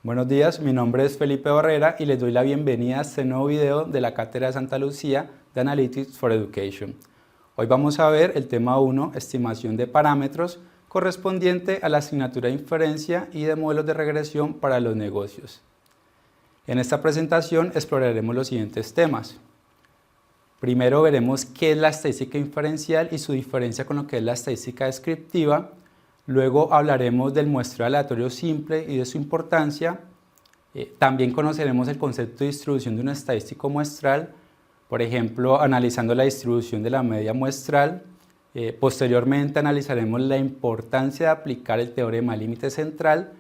Buenos días, mi nombre es Felipe Barrera y les doy la bienvenida a este nuevo video de la Cátedra de Santa Lucía de Analytics for Education. Hoy vamos a ver el tema 1, estimación de parámetros, correspondiente a la asignatura de inferencia y de modelos de regresión para los negocios. En esta presentación exploraremos los siguientes temas. Primero veremos qué es la estadística inferencial y su diferencia con lo que es la estadística descriptiva. Luego hablaremos del muestreo aleatorio simple y de su importancia. También conoceremos el concepto de distribución de un estadístico muestral, por ejemplo, analizando la distribución de la media muestral. Posteriormente analizaremos la importancia de aplicar el teorema límite central,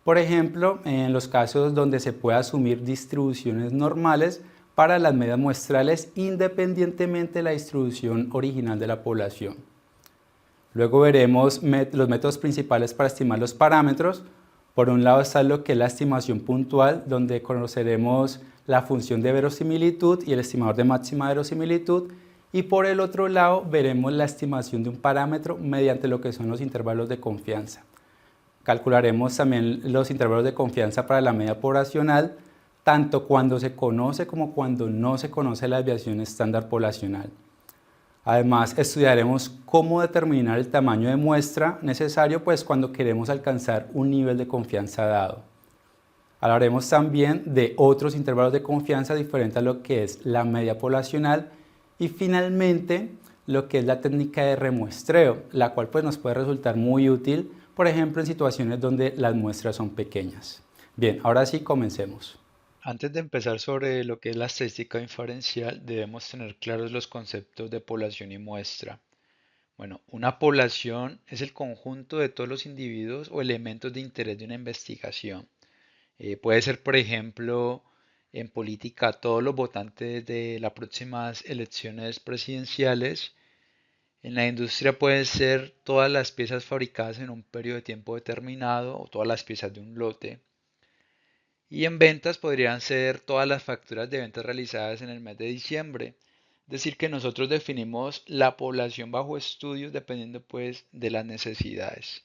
por ejemplo, en los casos donde se puede asumir distribuciones normales para las medias muestrales independientemente de la distribución original de la población. Luego veremos los métodos principales para estimar los parámetros. Por un lado está lo que es la estimación puntual, donde conoceremos la función de verosimilitud y el estimador de máxima verosimilitud. Y por el otro lado veremos la estimación de un parámetro mediante lo que son los intervalos de confianza. Calcularemos también los intervalos de confianza para la media poblacional, tanto cuando se conoce como cuando no se conoce la desviación estándar poblacional. Además, estudiaremos cómo determinar el tamaño de muestra necesario cuando queremos alcanzar un nivel de confianza dado. Hablaremos también de otros intervalos de confianza diferentes a lo que es la media poblacional y finalmente lo que es la técnica de remuestreo, la cual nos puede resultar muy útil, por ejemplo, en situaciones donde las muestras son pequeñas. Bien, ahora sí, comencemos. Antes de empezar sobre lo que es la estadística inferencial, debemos tener claros los conceptos de población y muestra. Bueno, una población es el conjunto de todos los individuos o elementos de interés de una investigación. Puede ser, por ejemplo, en política, todos los votantes de las próximas elecciones presidenciales. En la industria pueden ser todas las piezas fabricadas en un periodo de tiempo determinado o todas las piezas de un lote. Y en ventas podrían ser todas las facturas de ventas realizadas en el mes de diciembre. Es decir, que nosotros definimos la población bajo estudio dependiendo pues de las necesidades.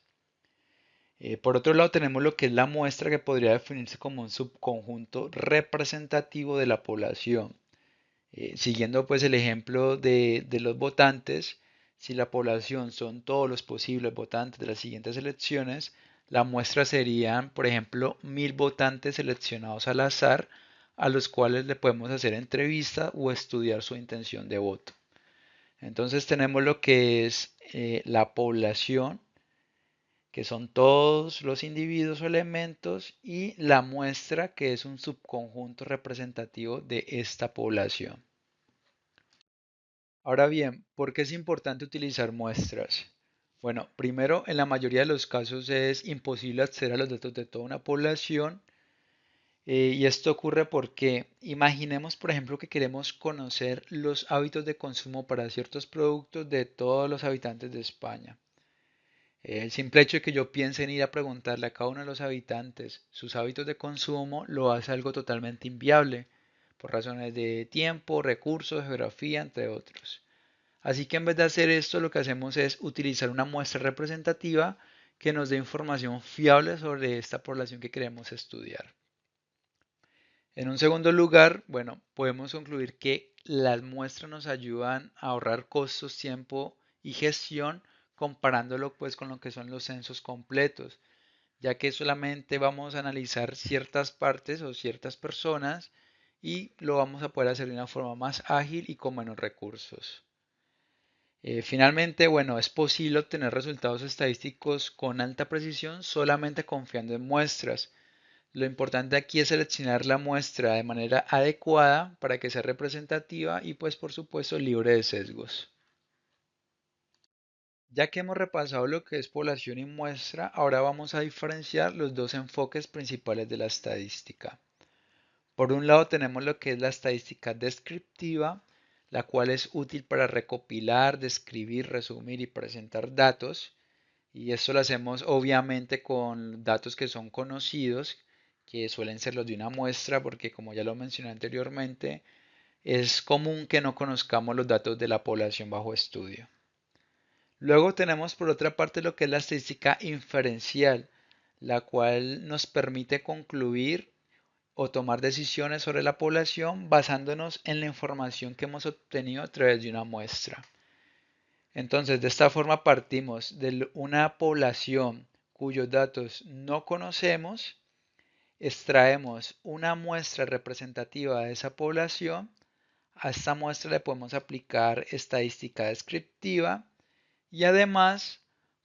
Por otro lado tenemos lo que es la muestra que podría definirse como un subconjunto representativo de la población. Siguiendo pues el ejemplo de los votantes, si la población son todos los posibles votantes de las siguientes elecciones, la muestra serían, por ejemplo, 1000 votantes seleccionados al azar a los cuales le podemos hacer entrevista o estudiar su intención de voto. Entonces tenemos lo que es la población, que son todos los individuos o elementos, y la muestra, que es un subconjunto representativo de esta población. Ahora bien, ¿por qué es importante utilizar muestras? Bueno, primero, en la mayoría de los casos es imposible acceder a los datos de toda una población, y esto ocurre porque imaginemos, por ejemplo, que queremos conocer los hábitos de consumo para ciertos productos de todos los habitantes de España. El simple hecho de que yo piense en ir a preguntarle a cada uno de los habitantes sus hábitos de consumo lo hace algo totalmente inviable, por razones de tiempo, recursos, geografía, entre otros. Así que en vez de hacer esto, lo que hacemos es utilizar una muestra representativa que nos dé información fiable sobre esta población que queremos estudiar. En un segundo lugar, bueno, podemos concluir que las muestras nos ayudan a ahorrar costos, tiempo y gestión comparándolo pues con lo que son los censos completos, ya que solamente vamos a analizar ciertas partes o ciertas personas y lo vamos a poder hacer de una forma más ágil y con menos recursos. Finalmente, bueno, es posible obtener resultados estadísticos con alta precisión solamente confiando en muestras. Lo importante aquí es seleccionar la muestra de manera adecuada para que sea representativa y pues por supuesto libre de sesgos. Ya que hemos repasado lo que es población y muestra, ahora vamos a diferenciar los dos enfoques principales de la estadística. Por un lado tenemos lo que es la estadística descriptiva, la cual es útil para recopilar, describir, resumir y presentar datos. Y esto lo hacemos obviamente con datos que son conocidos, que suelen ser los de una muestra, porque como ya lo mencioné anteriormente, es común que no conozcamos los datos de la población bajo estudio. Luego tenemos por otra parte lo que es la estadística inferencial, la cual nos permite concluir o tomar decisiones sobre la población basándonos en la información que hemos obtenido a través de una muestra. Entonces, de esta forma partimos de una población cuyos datos no conocemos, extraemos una muestra representativa de esa población, a esta muestra le podemos aplicar estadística descriptiva y además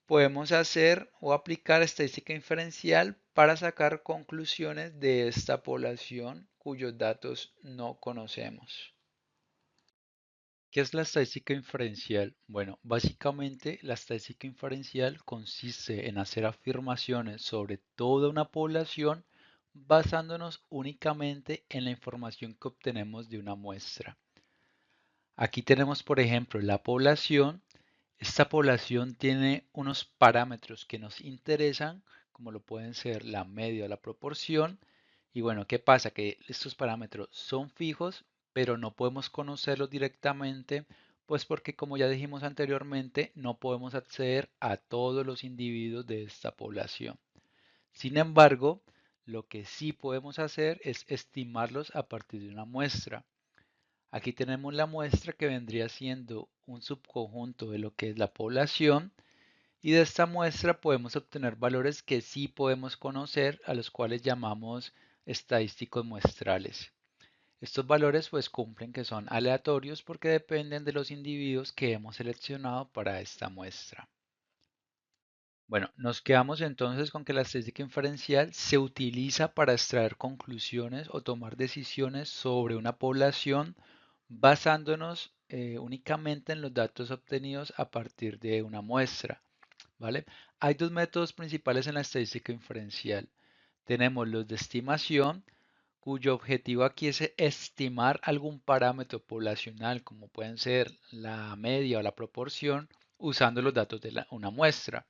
podemos hacer o aplicar estadística inferencial para sacar conclusiones de esta población cuyos datos no conocemos. ¿Qué es la estadística inferencial? Bueno, básicamente la estadística inferencial consiste en hacer afirmaciones sobre toda una población basándonos únicamente en la información que obtenemos de una muestra. Aquí tenemos, por ejemplo, la población. Esta población tiene unos parámetros que nos interesan, como lo pueden ser la media o la proporción. Y bueno, ¿qué pasa? Que estos parámetros son fijos, pero no podemos conocerlos directamente, pues porque como ya dijimos anteriormente, no podemos acceder a todos los individuos de esta población. Sin embargo, lo que sí podemos hacer es estimarlos a partir de una muestra. Aquí tenemos la muestra que vendría siendo un subconjunto de lo que es la población y de esta muestra podemos obtener valores que sí podemos conocer a los cuales llamamos estadísticos muestrales. Estos valores pues cumplen que son aleatorios porque dependen de los individuos que hemos seleccionado para esta muestra. Bueno, nos quedamos entonces con que la estadística inferencial se utiliza para extraer conclusiones o tomar decisiones sobre una población basándonos únicamente en los datos obtenidos a partir de una muestra, ¿vale? Hay dos métodos principales en la estadística inferencial. Tenemos los de estimación, cuyo objetivo aquí es estimar algún parámetro poblacional, como pueden ser la media o la proporción, usando los datos de una muestra.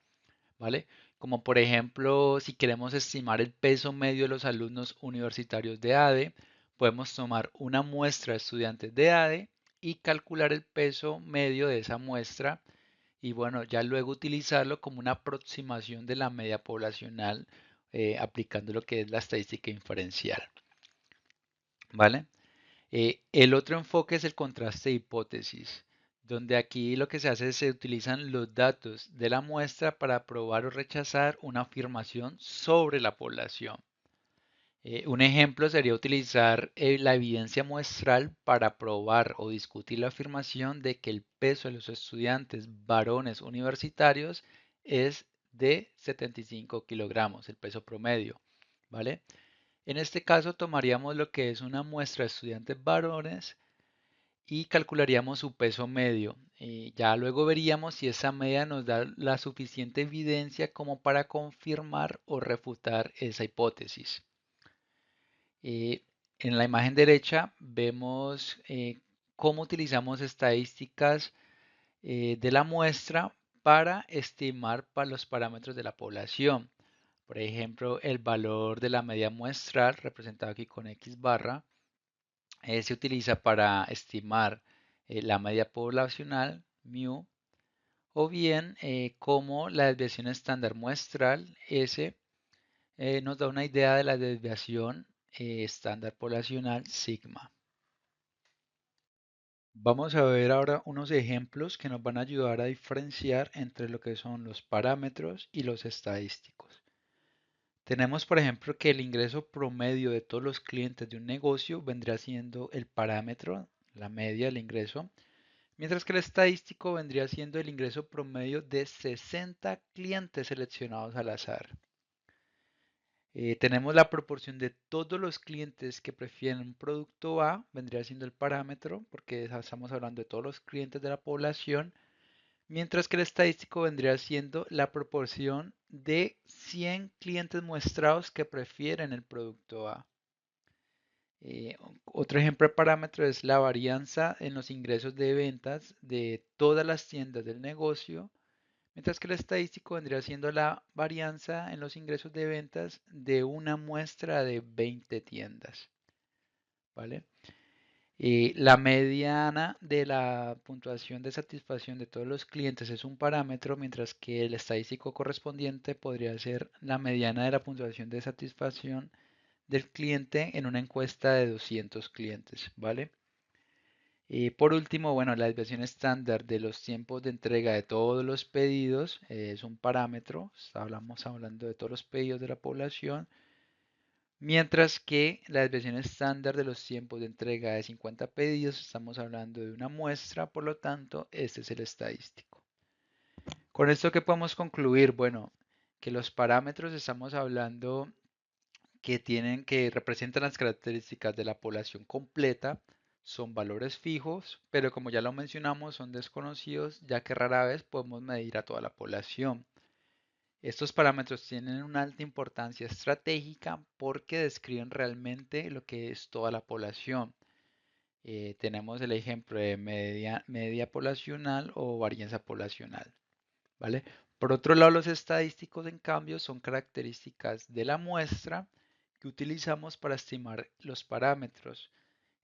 ¿Vale? Como por ejemplo, si queremos estimar el peso medio de los alumnos universitarios de ADE, podemos tomar una muestra de estudiantes de ADE y calcular el peso medio de esa muestra y bueno, ya luego utilizarlo como una aproximación de la media poblacional aplicando lo que es la estadística inferencial. ¿Vale? El otro enfoque es el contraste de hipótesis, donde aquí lo que se hace es se utilizan los datos de la muestra para probar o rechazar una afirmación sobre la población. Un ejemplo sería utilizar la evidencia muestral para probar o discutir la afirmación de que el peso de los estudiantes varones universitarios es de 75 kilogramos, el peso promedio, ¿vale? En este caso tomaríamos lo que es una muestra de estudiantes varones y calcularíamos su peso medio. Ya luego veríamos si esa media nos da la suficiente evidencia como para confirmar o refutar esa hipótesis. Eh, en la imagen derecha vemos cómo utilizamos estadísticas de la muestra para estimar para los parámetros de la población. Por ejemplo, el valor de la media muestral, representado aquí con X barra, se utiliza para estimar la media poblacional, mu, o bien como la desviación estándar muestral, S, nos da una idea de la desviación estándar poblacional, sigma. Vamos a ver ahora unos ejemplos que nos van a ayudar a diferenciar entre lo que son los parámetros y los estadísticos. Tenemos, por ejemplo, que el ingreso promedio de todos los clientes de un negocio vendría siendo el parámetro, la media del ingreso, mientras que el estadístico vendría siendo el ingreso promedio de 60 clientes seleccionados al azar. Tenemos la proporción de todos los clientes que prefieren un producto A, vendría siendo el parámetro, porque estamos hablando de todos los clientes de la población, mientras que el estadístico vendría siendo la proporción de 100 clientes muestrados que prefieren el producto A. Otro ejemplo de parámetro es la varianza en los ingresos de ventas de todas las tiendas del negocio, mientras que el estadístico vendría siendo la varianza en los ingresos de ventas de una muestra de 20 tiendas. ¿Vale? La mediana de la puntuación de satisfacción de todos los clientes es un parámetro, mientras que el estadístico correspondiente podría ser la mediana de la puntuación de satisfacción del cliente en una encuesta de 200 clientes, ¿vale? Y por último, bueno, la desviación estándar de los tiempos de entrega de todos los pedidos es un parámetro, hablamos hablando de todos los pedidos de la población, mientras que la desviación estándar de los tiempos de entrega de 50 pedidos, estamos hablando de una muestra, por lo tanto, este es el estadístico. Con esto, ¿qué podemos concluir? Bueno, que los parámetros estamos hablando que representan las características de la población completa, son valores fijos, pero como ya lo mencionamos, son desconocidos, ya que rara vez podemos medir a toda la población. Estos parámetros tienen una alta importancia estratégica porque describen realmente lo que es toda la población. Tenemos el ejemplo de media poblacional o varianza poblacional, ¿vale? Por otro lado, los estadísticos, en cambio, son características de la muestra que utilizamos para estimar los parámetros.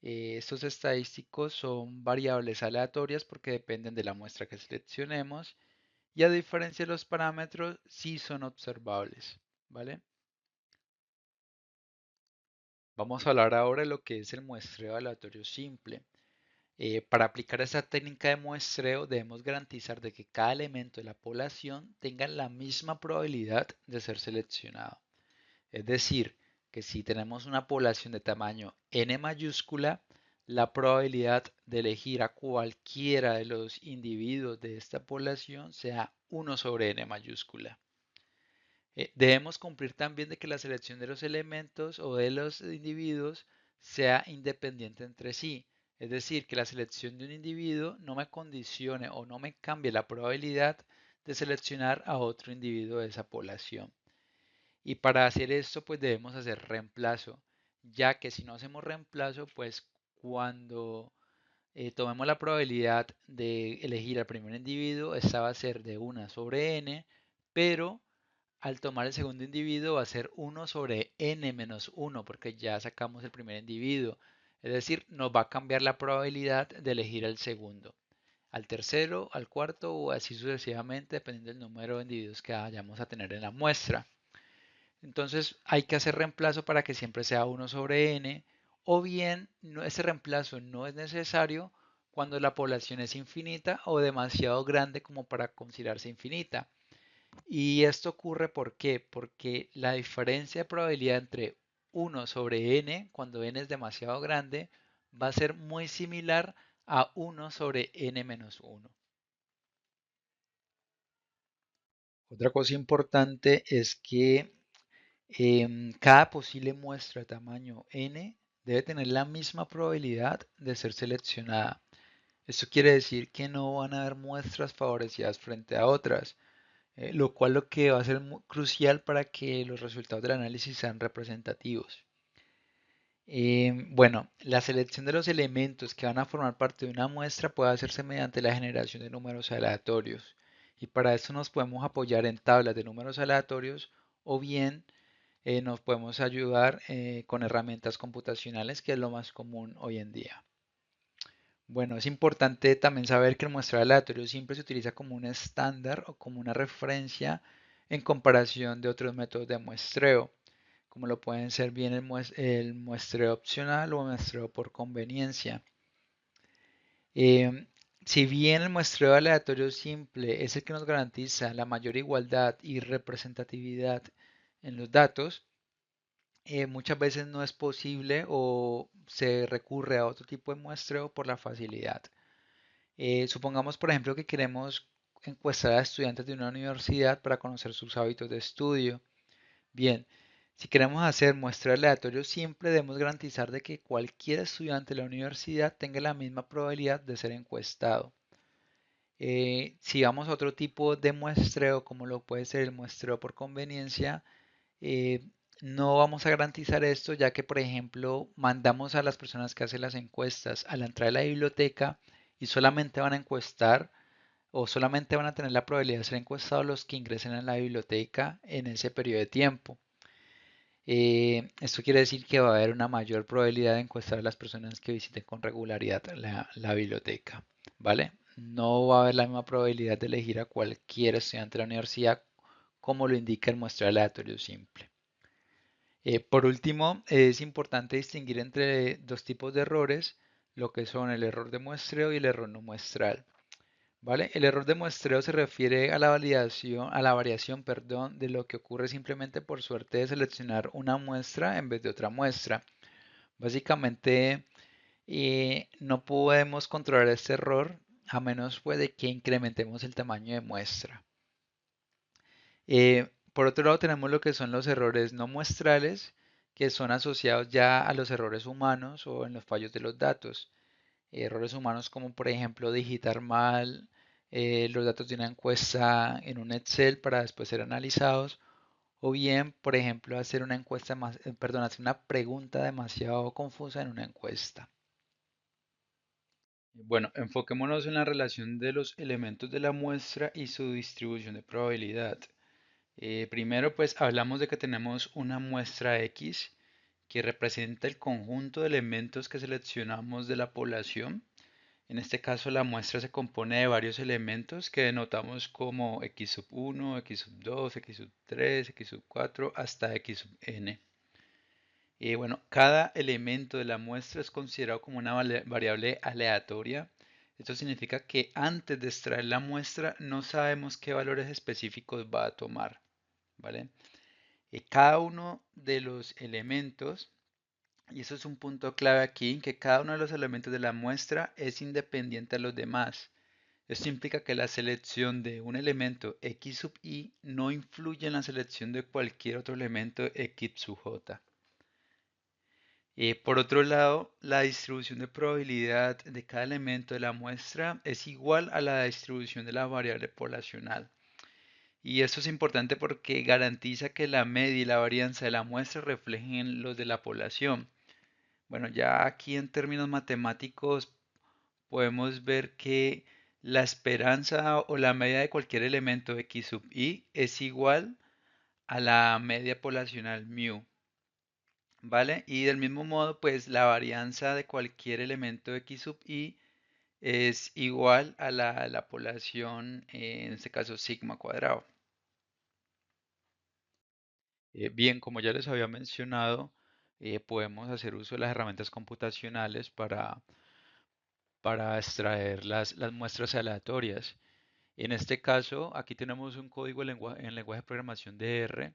Estos estadísticos son variables aleatorias porque dependen de la muestra que seleccionemos y a diferencia de los parámetros, sí son observables, ¿vale? Vamos a hablar ahora de lo que es el muestreo aleatorio simple. Para aplicar esta técnica de muestreo debemos garantizar de que cada elemento de la población tenga la misma probabilidad de ser seleccionado. Es decir, que si tenemos una población de tamaño n mayúscula, la probabilidad de elegir a cualquiera de los individuos de esta población sea 1 sobre n mayúscula. Debemos cumplir también de que la selección de los elementos o de los individuos sea independiente entre sí. Es decir, que la selección de un individuo no me condicione o no me cambie la probabilidad de seleccionar a otro individuo de esa población. Y para hacer esto, pues debemos hacer reemplazo, ya que si no hacemos reemplazo, pues cuando tomemos la probabilidad de elegir al primer individuo, esta va a ser de 1 sobre n, pero al tomar el segundo individuo va a ser 1 sobre n menos 1 porque ya sacamos el primer individuo. Es decir, nos va a cambiar la probabilidad de elegir al segundo, al tercero, al cuarto o así sucesivamente dependiendo del número de individuos que vayamos a tener en la muestra. Entonces hay que hacer reemplazo para que siempre sea 1 sobre n o bien ese reemplazo no es necesario cuando la población es infinita o demasiado grande como para considerarse infinita. Y esto ocurre ¿por qué? Porque la diferencia de probabilidad entre 1 sobre n, cuando n es demasiado grande, va a ser muy similar a 1 sobre n menos 1. Otra cosa importante es que cada posible muestra de tamaño n debe tener la misma probabilidad de ser seleccionada. Esto quiere decir que no van a haber muestras favorecidas frente a otras. Lo cual lo que va a ser crucial para que los resultados del análisis sean representativos. Bueno, la selección de los elementos que van a formar parte de una muestra puede hacerse mediante la generación de números aleatorios. Y para esto nos podemos apoyar en tablas de números aleatorios o bien nos podemos ayudar con herramientas computacionales, que es lo más común hoy en día. Bueno, es importante también saber que el muestreo aleatorio siempre se utiliza como un estándar o como una referencia en comparación de otros métodos de muestreo, como lo pueden ser bien el muestreo opcional o muestreo por conveniencia. Em, si bien el muestreo aleatorio simple es el que nos garantiza la mayor igualdad y representatividad en los datos, muchas veces no es posible o se recurre a otro tipo de muestreo por la facilidad. Supongamos, por ejemplo, que queremos encuestar a estudiantes de una universidad para conocer sus hábitos de estudio. Bien, si queremos hacer muestreo aleatorio, siempre debemos garantizar de que cualquier estudiante de la universidad tenga la misma probabilidad de ser encuestado. Si vamos a otro tipo de muestreo, como lo puede ser el muestreo por conveniencia, eh, no vamos a garantizar esto, ya que, por ejemplo, mandamos a las personas que hacen las encuestas a la entrada de la biblioteca y solamente van a encuestar o solamente van a tener la probabilidad de ser encuestados los que ingresen a la biblioteca en ese periodo de tiempo. Esto quiere decir que va a haber una mayor probabilidad de encuestar a las personas que visiten con regularidad la biblioteca, ¿vale? No va a haber la misma probabilidad de elegir a cualquier estudiante de la universidad como lo indica el muestreo aleatorio simple. Por último, es importante distinguir entre dos tipos de errores, lo que son el error de muestreo y el error no muestral. ¿Vale? El error de muestreo se refiere a la variación, perdón, de lo que ocurre simplemente por suerte de seleccionar una muestra en vez de otra muestra. Básicamente, no podemos controlar este error a menos pues, de que incrementemos el tamaño de muestra. Por otro lado, tenemos lo que son los errores no muestrales, que son asociados ya a los errores humanos o en los fallos de los datos. Errores humanos como por ejemplo digitar mal los datos de una encuesta en un Excel para después ser analizados, o bien, por ejemplo, hacer una encuesta perdón, hacer una pregunta demasiado confusa en una encuesta. Bueno, enfoquémonos en la relación de los elementos de la muestra y su distribución de probabilidad. Primero, pues hablamos de que tenemos una muestra X que representa el conjunto de elementos que seleccionamos de la población. En este caso, la muestra se compone de varios elementos que denotamos como x sub 1, x sub 2, x sub 3, x sub 4 hasta x sub n. Y bueno, cada elemento de la muestra es considerado como una variable aleatoria. Esto significa que antes de extraer la muestra no sabemos qué valores específicos va a tomar, ¿vale? Cada uno de los elementos, y eso es un punto clave aquí, que cada uno de los elementos de la muestra es independiente a los demás. Esto implica que la selección de un elemento x sub i no influye en la selección de cualquier otro elemento x sub j. Por otro lado, la distribución de probabilidad de cada elemento de la muestra es igual a la distribución de la variable poblacional. Y esto es importante porque garantiza que la media y la varianza de la muestra reflejen los de la población. Bueno, ya aquí en términos matemáticos podemos ver que la esperanza o la media de cualquier elemento x sub i es igual a la media poblacional mu, ¿vale? Y del mismo modo, pues la varianza de cualquier elemento x sub i es igual a la población, en este caso sigma cuadrado. Bien, como ya les había mencionado, podemos hacer uso de las herramientas computacionales para extraer las muestras aleatorias. En este caso, aquí tenemos un código en lenguaje de programación de R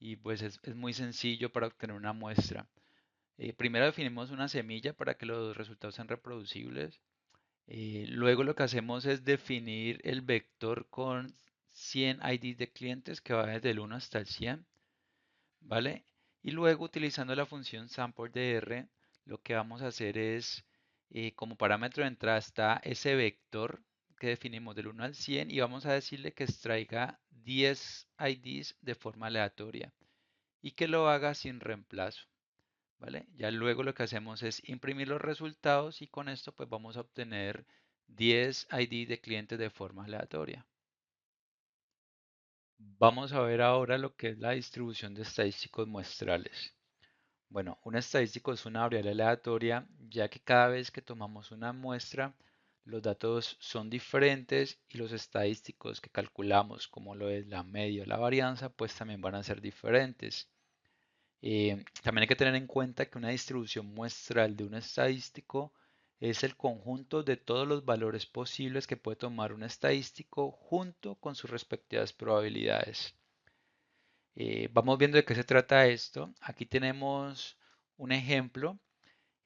y pues es muy sencillo para obtener una muestra. Primero definimos una semilla para que los resultados sean reproducibles. Luego lo que hacemos es definir el vector con 100 IDs de clientes que va desde el 1 hasta el 100, ¿vale? Y luego utilizando la función sample de R, lo que vamos a hacer es, como parámetro de entrada está ese vector que definimos del 1 al 100 y vamos a decirle que extraiga 10 IDs de forma aleatoria y que lo haga sin reemplazo, ¿vale? Ya luego lo que hacemos es imprimir los resultados y con esto pues vamos a obtener 10 IDs de clientes de forma aleatoria. Vamos a ver ahora lo que es la distribución de estadísticos muestrales. Bueno, un estadístico es una variable aleatoria, ya que cada vez que tomamos una muestra, los datos son diferentes y los estadísticos que calculamos, como lo es la media o la varianza, pues también van a ser diferentes. También hay que tener en cuenta que una distribución muestral de un estadístico es el conjunto de todos los valores posibles que puede tomar un estadístico junto con sus respectivas probabilidades. Vamos viendo de qué se trata esto. Aquí tenemos un ejemplo.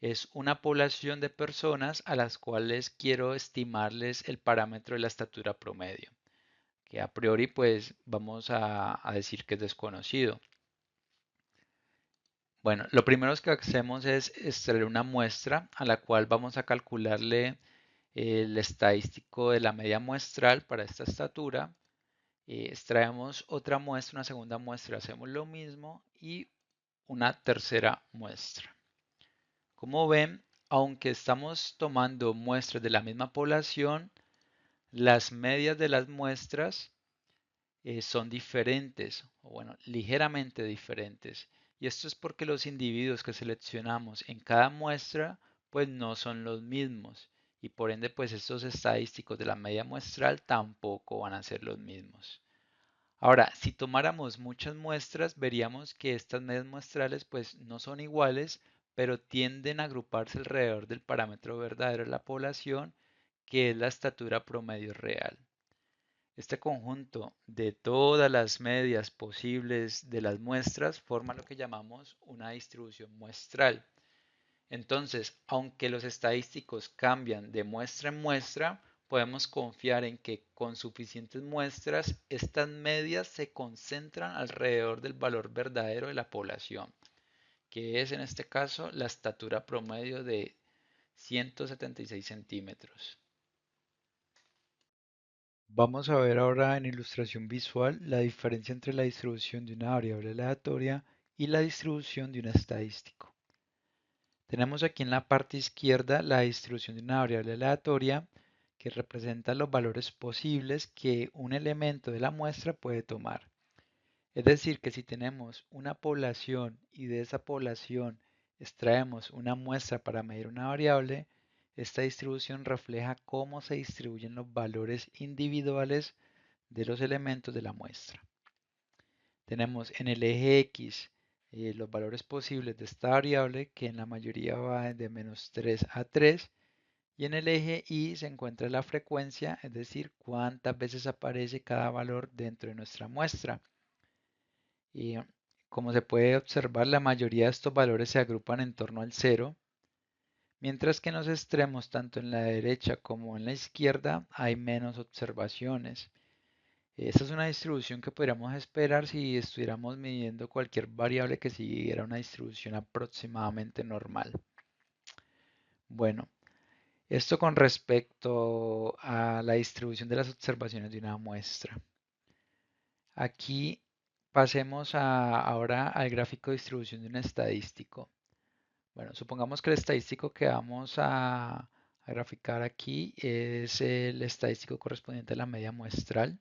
Es una población de personas a las cuales quiero estimarles el parámetro de la estatura promedio, que a priori pues vamos a decir que es desconocido. Bueno, lo primero que hacemos es extraer una muestra a la cual vamos a calcularle el estadístico de la media muestral para esta estatura. Extraemos otra muestra, una segunda muestra, hacemos lo mismo y una tercera muestra. Como ven, aunque estamos tomando muestras de la misma población, las medias de las muestras son diferentes, o bueno, ligeramente diferentes. Y esto es porque los individuos que seleccionamos en cada muestra pues no son los mismos y por ende pues estos estadísticos de la media muestral tampoco van a ser los mismos. Ahora, si tomáramos muchas muestras, veríamos que estas medias muestrales pues no son iguales, pero tienden a agruparse alrededor del parámetro verdadero de la población, que es la estatura promedio real. Este conjunto de todas las medias posibles de las muestras forma lo que llamamos una distribución muestral. Entonces, aunque los estadísticos cambian de muestra en muestra, podemos confiar en que con suficientes muestras, estas medias se concentran alrededor del valor verdadero de la población, que es en este caso la estatura promedio de 176 centímetros. Vamos a ver ahora en ilustración visual la diferencia entre la distribución de una variable aleatoria y la distribución de un estadístico. Tenemos aquí en la parte izquierda la distribución de una variable aleatoria que representa los valores posibles que un elemento de la muestra puede tomar. Es decir, que si tenemos una población y de esa población extraemos una muestra para medir una variable, esta distribución refleja cómo se distribuyen los valores individuales de los elementos de la muestra. Tenemos en el eje X los valores posibles de esta variable, que en la mayoría va de -3 a 3, y en el eje Y se encuentra la frecuencia, es decir, cuántas veces aparece cada valor dentro de nuestra muestra. Y como se puede observar, la mayoría de estos valores se agrupan en torno al cero, mientras que en los extremos, tanto en la derecha como en la izquierda, hay menos observaciones. Esta es una distribución que podríamos esperar si estuviéramos midiendo cualquier variable que siguiera una distribución aproximadamente normal. Bueno, esto con respecto a la distribución de las observaciones de una muestra. Aquí pasemos ahora al gráfico de distribución de un estadístico. Bueno, supongamos que el estadístico que vamos a graficar aquí es el estadístico correspondiente a la media muestral.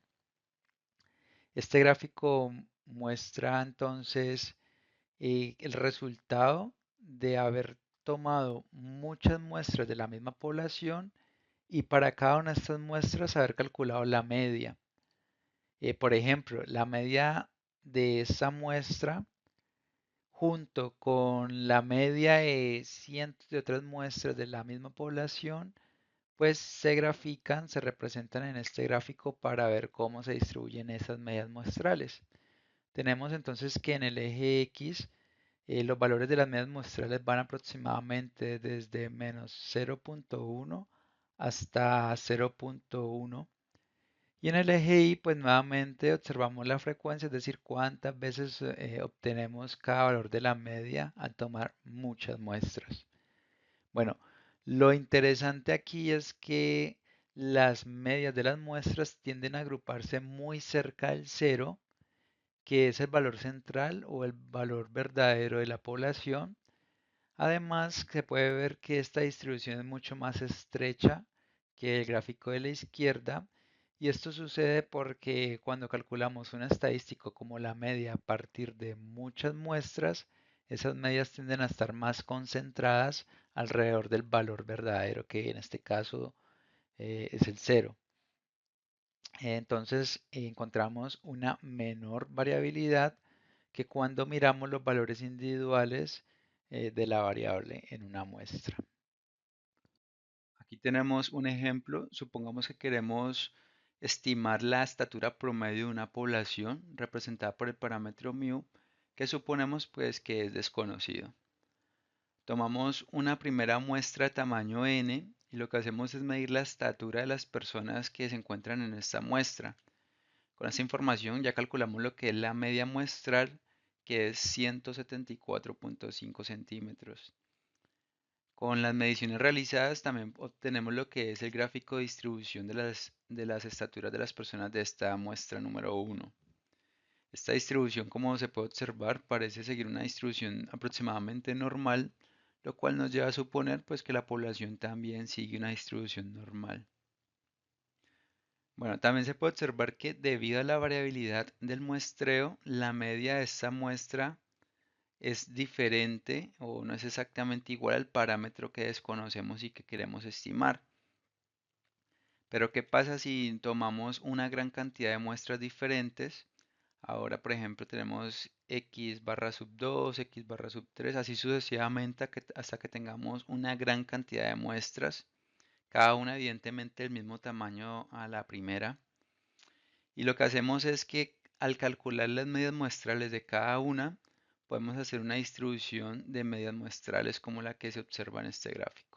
Este gráfico muestra entonces el resultado de haber tomado muchas muestras de la misma población y para cada una de estas muestras haber calculado la media. Por ejemplo, la media de esa muestra junto con la media de cientos de otras muestras de la misma población, pues se grafican, se representan en este gráfico para ver cómo se distribuyen esas medias muestrales. Tenemos entonces que en el eje X los valores de las medias muestrales van aproximadamente desde -0.1 hasta 0.1. Y en el eje Y, pues nuevamente observamos la frecuencia, es decir, cuántas veces obtenemos cada valor de la media al tomar muchas muestras. Bueno, lo interesante aquí es que las medias de las muestras tienden a agruparse muy cerca del cero, que es el valor central o el valor verdadero de la población. Además, se puede ver que esta distribución es mucho más estrecha que el gráfico de la izquierda, y esto sucede porque cuando calculamos un estadístico como la media a partir de muchas muestras, esas medias tienden a estar más concentradas alrededor del valor verdadero, que en este caso es el cero. Entonces encontramos una menor variabilidad que cuando miramos los valores individuales de la variable en una muestra. Aquí tenemos un ejemplo. Supongamos que queremos estimar la estatura promedio de una población representada por el parámetro μ, que suponemos pues que es desconocido. Tomamos una primera muestra de tamaño n y lo que hacemos es medir la estatura de las personas que se encuentran en esta muestra. Con esta información ya calculamos lo que es la media muestral, que es 174.5 centímetros. Con las mediciones realizadas también obtenemos lo que es el gráfico de distribución de las estaturas de las personas de esta muestra número 1. Esta distribución, como se puede observar, parece seguir una distribución aproximadamente normal, lo cual nos lleva a suponer pues, que la población también sigue una distribución normal. Bueno, también se puede observar que debido a la variabilidad del muestreo, la media de esta muestra es diferente o no es exactamente igual al parámetro que desconocemos y que queremos estimar. Pero ¿qué pasa si tomamos una gran cantidad de muestras diferentes? Ahora, por ejemplo, tenemos x barra sub 2, x barra sub 3, así sucesivamente hasta que tengamos una gran cantidad de muestras, cada una evidentemente del mismo tamaño a la primera. Y lo que hacemos es que al calcular las medias muestrales de cada una, podemos hacer una distribución de medias muestrales como la que se observa en este gráfico.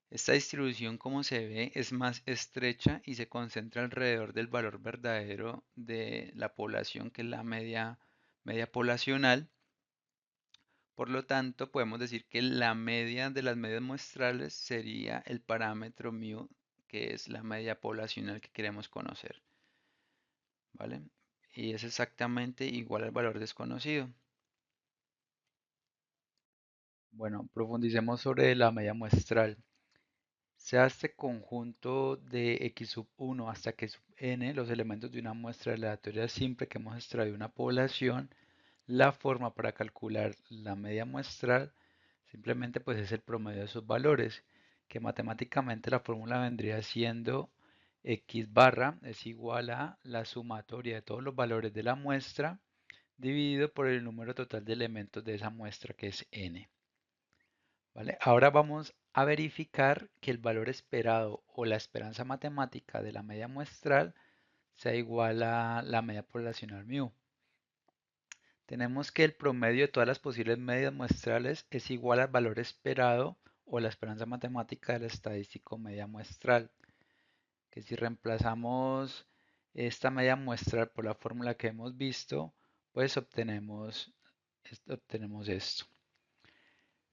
Esta distribución, como se ve, es más estrecha y se concentra alrededor del valor verdadero de la población, que es la media poblacional. Por lo tanto, podemos decir que la media de las medias muestrales sería el parámetro mu, que es la media poblacional que queremos conocer, ¿vale? Y es exactamente igual al valor desconocido. Bueno, profundicemos sobre la media muestral. Sea este conjunto de x sub 1 hasta que sub n los elementos de una muestra aleatoria simple que hemos extraído de una población, la forma para calcular la media muestral simplemente pues es el promedio de esos valores, que matemáticamente la fórmula vendría siendo x barra es igual a la sumatoria de todos los valores de la muestra dividido por el número total de elementos de esa muestra, que es n. ¿Vale? Ahora vamos a verificar que el valor esperado o la esperanza matemática de la media muestral sea igual a la media poblacional mu. Tenemos que el promedio de todas las posibles medias muestrales es igual al valor esperado o la esperanza matemática del estadístico media muestral. Que si reemplazamos esta media muestral por la fórmula que hemos visto, pues obtenemos esto.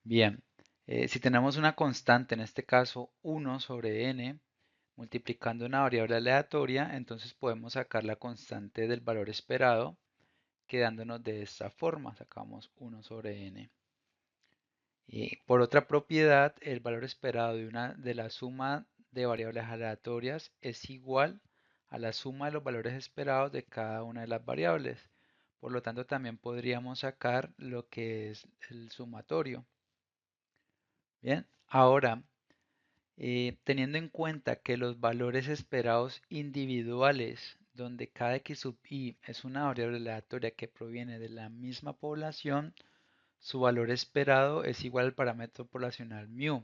Bien, si tenemos una constante, en este caso 1 sobre n, multiplicando una variable aleatoria, entonces podemos sacar la constante del valor esperado, quedándonos de esta forma, sacamos 1 sobre n. Y por otra propiedad, el valor esperado de la suma de variables aleatorias es igual a la suma de los valores esperados de cada una de las variables. Por lo tanto, también podríamos sacar lo que es el sumatorio. Bien, ahora, teniendo en cuenta que los valores esperados individuales, donde cada x sub i es una variable aleatoria que proviene de la misma población, su valor esperado es igual al parámetro poblacional mu.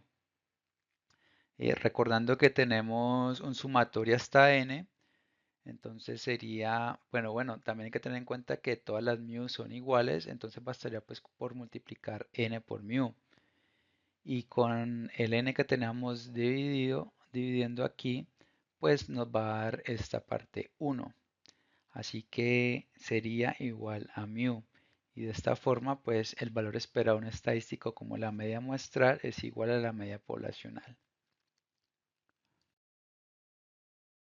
Recordando que tenemos un sumatorio hasta n, entonces sería, bueno, también hay que tener en cuenta que todas las mu son iguales, entonces bastaría pues por multiplicar n por mu. Y con el n que tenemos dividiendo aquí, pues nos va a dar esta parte 1. Así que sería igual a mu. Y de esta forma, pues el valor esperado en estadístico como la media muestral es igual a la media poblacional.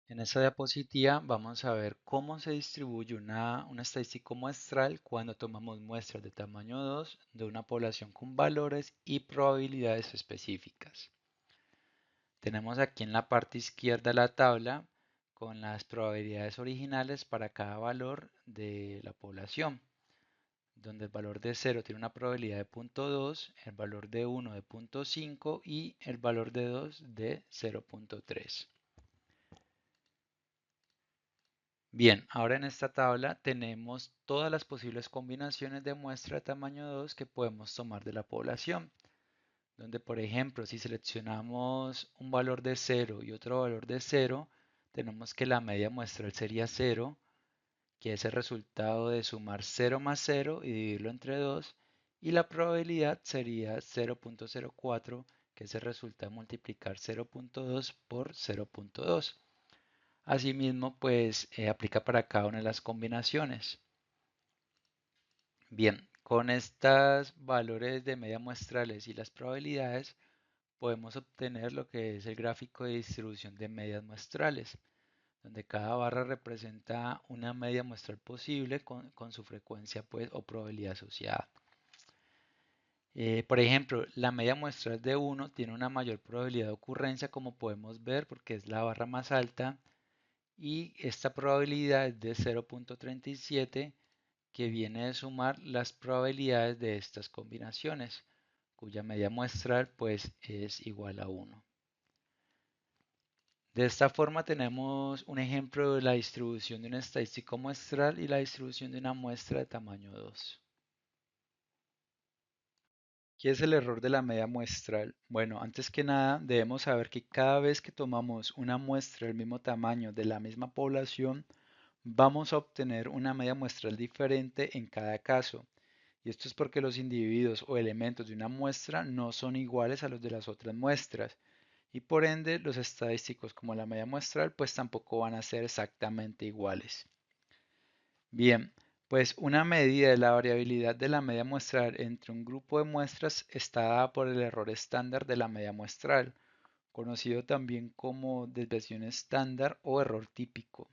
En esta diapositiva vamos a ver cómo se distribuye un estadístico muestral cuando tomamos muestras de tamaño 2 de una población con valores y probabilidades específicas. Tenemos aquí en la parte izquierda la tabla con las probabilidades originales para cada valor de la población, donde el valor de 0 tiene una probabilidad de 0.2, el valor de 1 de 0.5 y el valor de 2 de 0.3. Bien, ahora en esta tabla tenemos todas las posibles combinaciones de muestra de tamaño 2 que podemos tomar de la población, donde por ejemplo si seleccionamos un valor de 0 y otro valor de 0, tenemos que la media muestral sería 0, que es el resultado de sumar 0 más 0 y dividirlo entre 2, y la probabilidad sería 0.04, que es el resultado de multiplicar 0.2 por 0.2. Asimismo, pues aplica para cada una de las combinaciones. Bien, con estos valores de media muestrales y las probabilidades, podemos obtener lo que es el gráfico de distribución de medias muestrales, donde cada barra representa una media muestral posible con su frecuencia pues, o probabilidad asociada. Por ejemplo, la media muestral de 1 tiene una mayor probabilidad de ocurrencia, como podemos ver, porque es la barra más alta, y esta probabilidad es de 0.37, que viene de sumar las probabilidades de estas combinaciones, cuya media muestral pues es igual a 1. De esta forma tenemos un ejemplo de la distribución de un estadístico muestral y la distribución de una muestra de tamaño 2. ¿Qué es el error de la media muestral? Bueno, antes que nada debemos saber que cada vez que tomamos una muestra del mismo tamaño de la misma población, vamos a obtener una media muestral diferente en cada caso. Y esto es porque los individuos o elementos de una muestra no son iguales a los de las otras muestras. Y por ende, los estadísticos como la media muestral pues tampoco van a ser exactamente iguales. Bien, pues una medida de la variabilidad de la media muestral entre un grupo de muestras está dada por el error estándar de la media muestral, conocido también como desviación estándar o error típico.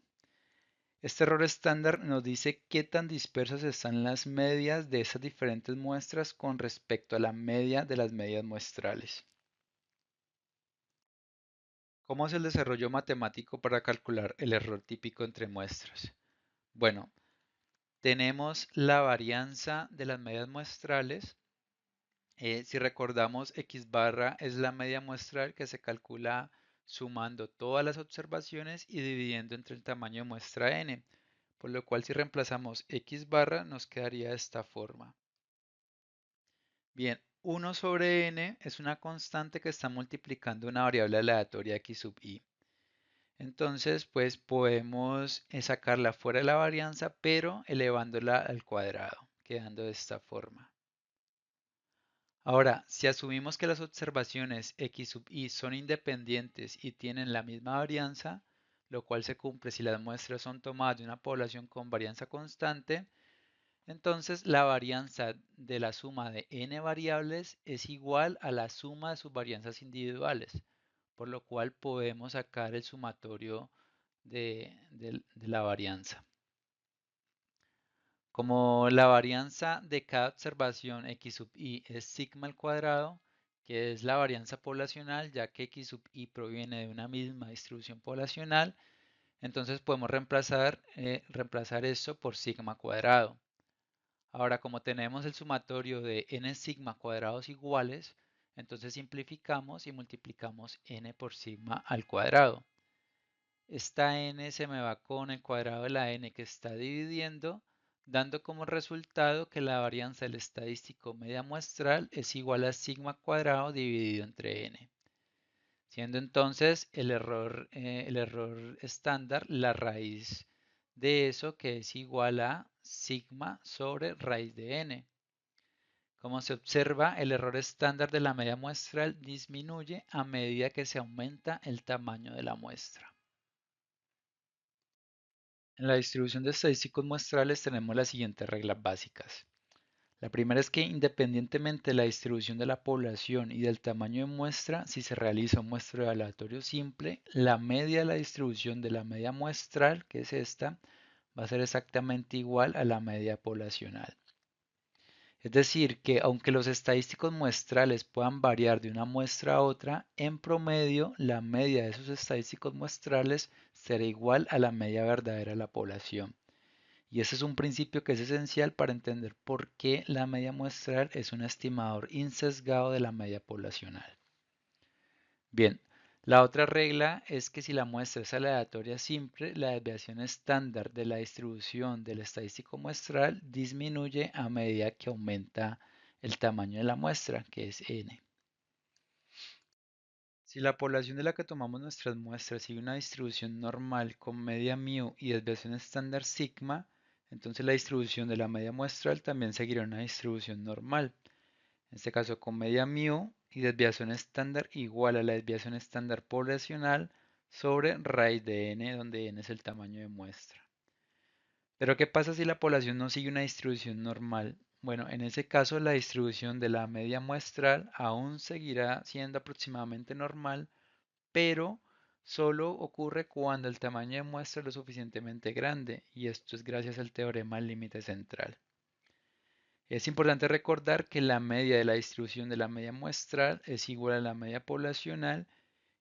Este error estándar nos dice qué tan dispersas están las medias de esas diferentes muestras con respecto a la media de las medias muestrales. ¿Cómo es el desarrollo matemático para calcular el error típico entre muestras? Bueno, tenemos la varianza de las medias muestrales. Si recordamos, x barra es la media muestral que se calcula sumando todas las observaciones y dividiendo entre el tamaño de muestra n, por lo cual si reemplazamos x barra nos quedaría de esta forma. Bien, 1 sobre n es una constante que está multiplicando una variable aleatoria x sub i. Entonces, pues podemos sacarla fuera de la varianza, pero elevándola al cuadrado, quedando de esta forma. Ahora, si asumimos que las observaciones x sub i son independientes y tienen la misma varianza, lo cual se cumple si las muestras son tomadas de una población con varianza constante, entonces la varianza de la suma de n variables es igual a la suma de sus varianzas individuales, por lo cual podemos sacar el sumatorio de la varianza. Como la varianza de cada observación x sub i es sigma al cuadrado, que es la varianza poblacional, ya que x sub i proviene de una misma distribución poblacional, entonces podemos reemplazar esto por sigma cuadrado. Ahora, como tenemos el sumatorio de n sigma cuadrados iguales, entonces simplificamos y multiplicamos n por sigma al cuadrado. Esta n se me va con el cuadrado de la n que está dividiendo, dando como resultado que la varianza del estadístico media muestral es igual a sigma cuadrado dividido entre n, siendo entonces el error estándar la raíz de eso, que es igual a sigma sobre raíz de n. Como se observa, el error estándar de la media muestral disminuye a medida que se aumenta el tamaño de la muestra. En la distribución de estadísticos muestrales tenemos las siguientes reglas básicas. La primera es que independientemente de la distribución de la población y del tamaño de muestra, si se realiza un muestreo aleatorio simple, la media de la distribución de la media muestral, que es esta, va a ser exactamente igual a la media poblacional. Es decir, que aunque los estadísticos muestrales puedan variar de una muestra a otra, en promedio la media de esos estadísticos muestrales será igual a la media verdadera de la población. Y ese es un principio que es esencial para entender por qué la media muestral es un estimador insesgado de la media poblacional. Bien, la otra regla es que si la muestra es aleatoria simple, la desviación estándar de la distribución del estadístico muestral disminuye a medida que aumenta el tamaño de la muestra, que es n. Si la población de la que tomamos nuestras muestras sigue una distribución normal con media mu y desviación estándar sigma, entonces la distribución de la media muestral también seguirá una distribución normal. En este caso con media mu y desviación estándar igual a la desviación estándar poblacional sobre raíz de n, donde n es el tamaño de muestra. Pero ¿qué pasa si la población no sigue una distribución normal? Bueno, en ese caso la distribución de la media muestral aún seguirá siendo aproximadamente normal, pero solo ocurre cuando el tamaño de muestra es lo suficientemente grande, y esto es gracias al teorema del límite central. Es importante recordar que la media de la distribución de la media muestral es igual a la media poblacional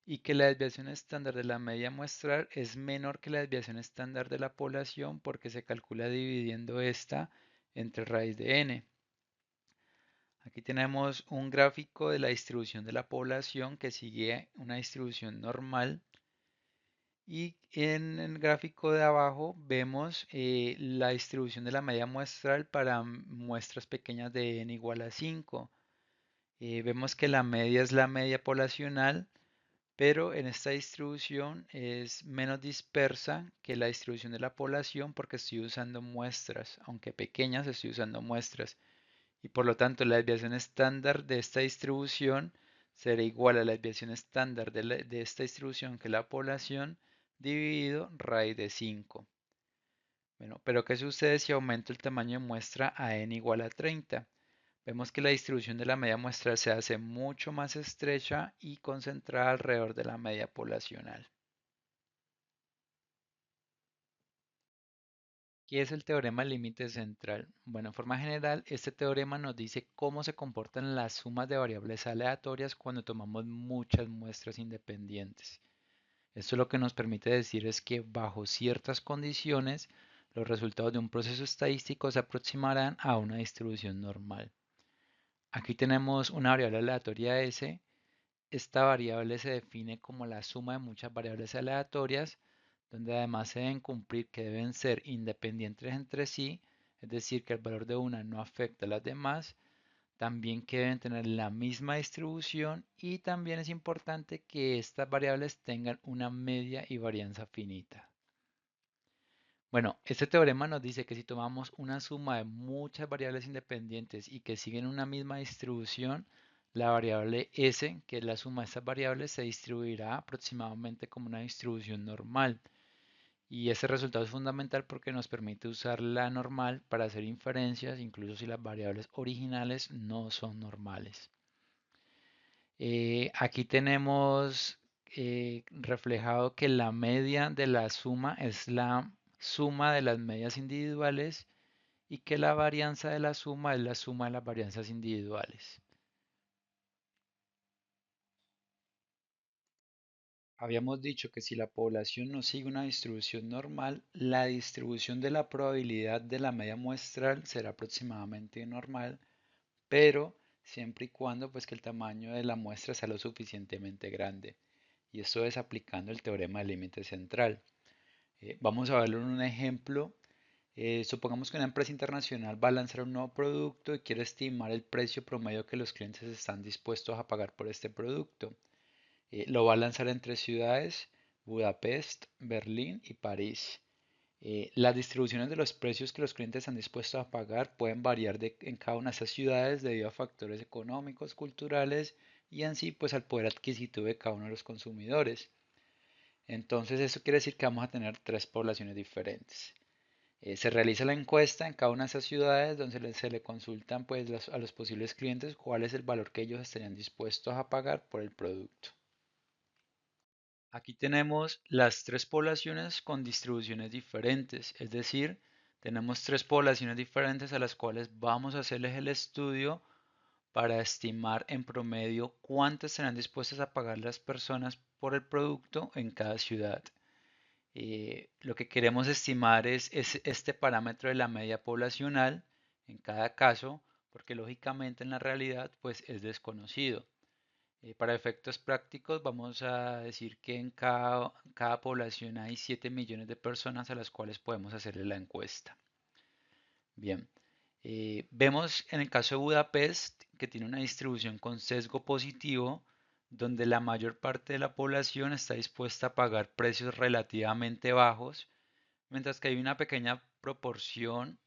y que la desviación estándar de la media muestral es menor que la desviación estándar de la población porque se calcula dividiendo esta entre raíz de n. Aquí tenemos un gráfico de la distribución de la población que sigue una distribución normal y en el gráfico de abajo vemos la distribución de la media muestral para muestras pequeñas de n igual a 5. Vemos que la media es la media poblacional, pero en esta distribución es menos dispersa que la distribución de la población porque estoy usando muestras, aunque pequeñas estoy usando muestras. Y por lo tanto la desviación estándar de esta distribución será igual a la desviación estándar de esta distribución que es la población dividido raíz de 5. Bueno, pero ¿qué sucede si aumento el tamaño de muestra a n igual a 30? Vemos que la distribución de la media muestral se hace mucho más estrecha y concentrada alrededor de la media poblacional. ¿Qué es el teorema del límite central? Bueno, en forma general, este teorema nos dice cómo se comportan las sumas de variables aleatorias cuando tomamos muchas muestras independientes. Esto lo que nos permite decir es que bajo ciertas condiciones, los resultados de un proceso estadístico se aproximarán a una distribución normal. Aquí tenemos una variable aleatoria S. Esta variable se define como la suma de muchas variables aleatorias, donde además se deben cumplir que deben ser independientes entre sí, es decir, que el valor de una no afecta a las demás, también que deben tener la misma distribución y también es importante que estas variables tengan una media y varianza finita. Bueno, este teorema nos dice que si tomamos una suma de muchas variables independientes y que siguen una misma distribución, la variable S, que es la suma de estas variables, se distribuirá aproximadamente como una distribución normal. Y ese resultado es fundamental porque nos permite usar la normal para hacer inferencias, incluso si las variables originales no son normales. Aquí tenemos reflejado que la media de la suma es la suma de las medias individuales y que la varianza de la suma es la suma de las varianzas individuales. Habíamos dicho que si la población no sigue una distribución normal, la distribución de la probabilidad de la media muestral será aproximadamente normal, pero siempre y cuando pues que el tamaño de la muestra sea lo suficientemente grande. Y esto es aplicando el teorema del límite central. Vamos a verlo en un ejemplo. Supongamos que una empresa internacional va a lanzar un nuevo producto y quiere estimar el precio promedio que los clientes están dispuestos a pagar por este producto. Lo va a lanzar entre ciudades, Budapest, Berlín y París. Las distribuciones de los precios que los clientes están dispuestos a pagar pueden variar en cada una de esas ciudades debido a factores económicos, culturales y en sí pues al poder adquisitivo de cada uno de los consumidores. Entonces eso quiere decir que vamos a tener tres poblaciones diferentes. Se realiza la encuesta en cada una de esas ciudades donde se le consultan pues, a los posibles clientes cuál es el valor que ellos estarían dispuestos a pagar por el producto. Aquí tenemos las tres poblaciones con distribuciones diferentes, es decir, tenemos tres poblaciones diferentes a las cuales vamos a hacerles el estudio para estimar en promedio cuánto estarán dispuestas a pagar las personas por el producto en cada ciudad. Lo que queremos estimar es este parámetro de la media poblacional en cada caso, porque lógicamente en la realidad pues es desconocido. Para efectos prácticos vamos a decir que en cada población hay 7 millones de personas a las cuales podemos hacerle la encuesta. Bien, vemos en el caso de Budapest que tiene una distribución con sesgo positivo, donde la mayor parte de la población está dispuesta a pagar precios relativamente bajos, mientras que hay una pequeña proporción,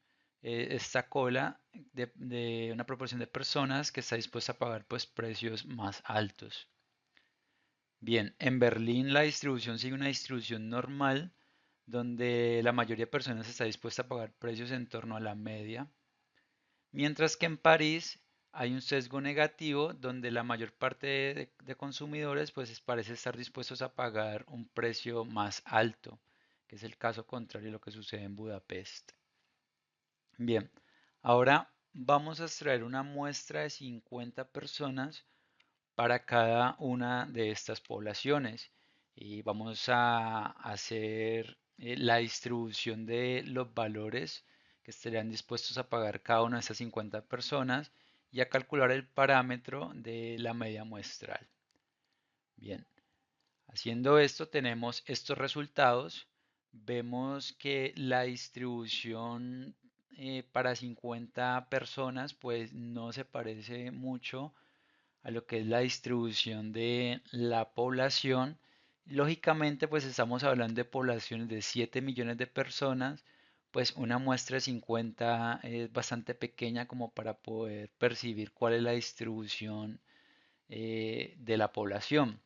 esta cola de una proporción de personas que está dispuesta a pagar pues precios más altos. Bien, en Berlín la distribución sigue una distribución normal, donde la mayoría de personas está dispuesta a pagar precios en torno a la media, mientras que en París hay un sesgo negativo, donde la mayor parte de consumidores pues parece estar dispuestos a pagar un precio más alto, que es el caso contrario a lo que sucede en Budapest. Bien, ahora vamos a extraer una muestra de 50 personas para cada una de estas poblaciones. Y vamos a hacer la distribución de los valores que estarían dispuestos a pagar cada una de estas 50 personas y a calcular el parámetro de la media muestral. Bien, haciendo esto tenemos estos resultados. Vemos que la distribución para 50 personas pues no se parece mucho a lo que es la distribución de la población. Lógicamente, pues estamos hablando de poblaciones de 7 millones de personas, pues una muestra de 50 es bastante pequeña como para poder percibir cuál es la distribución de la población.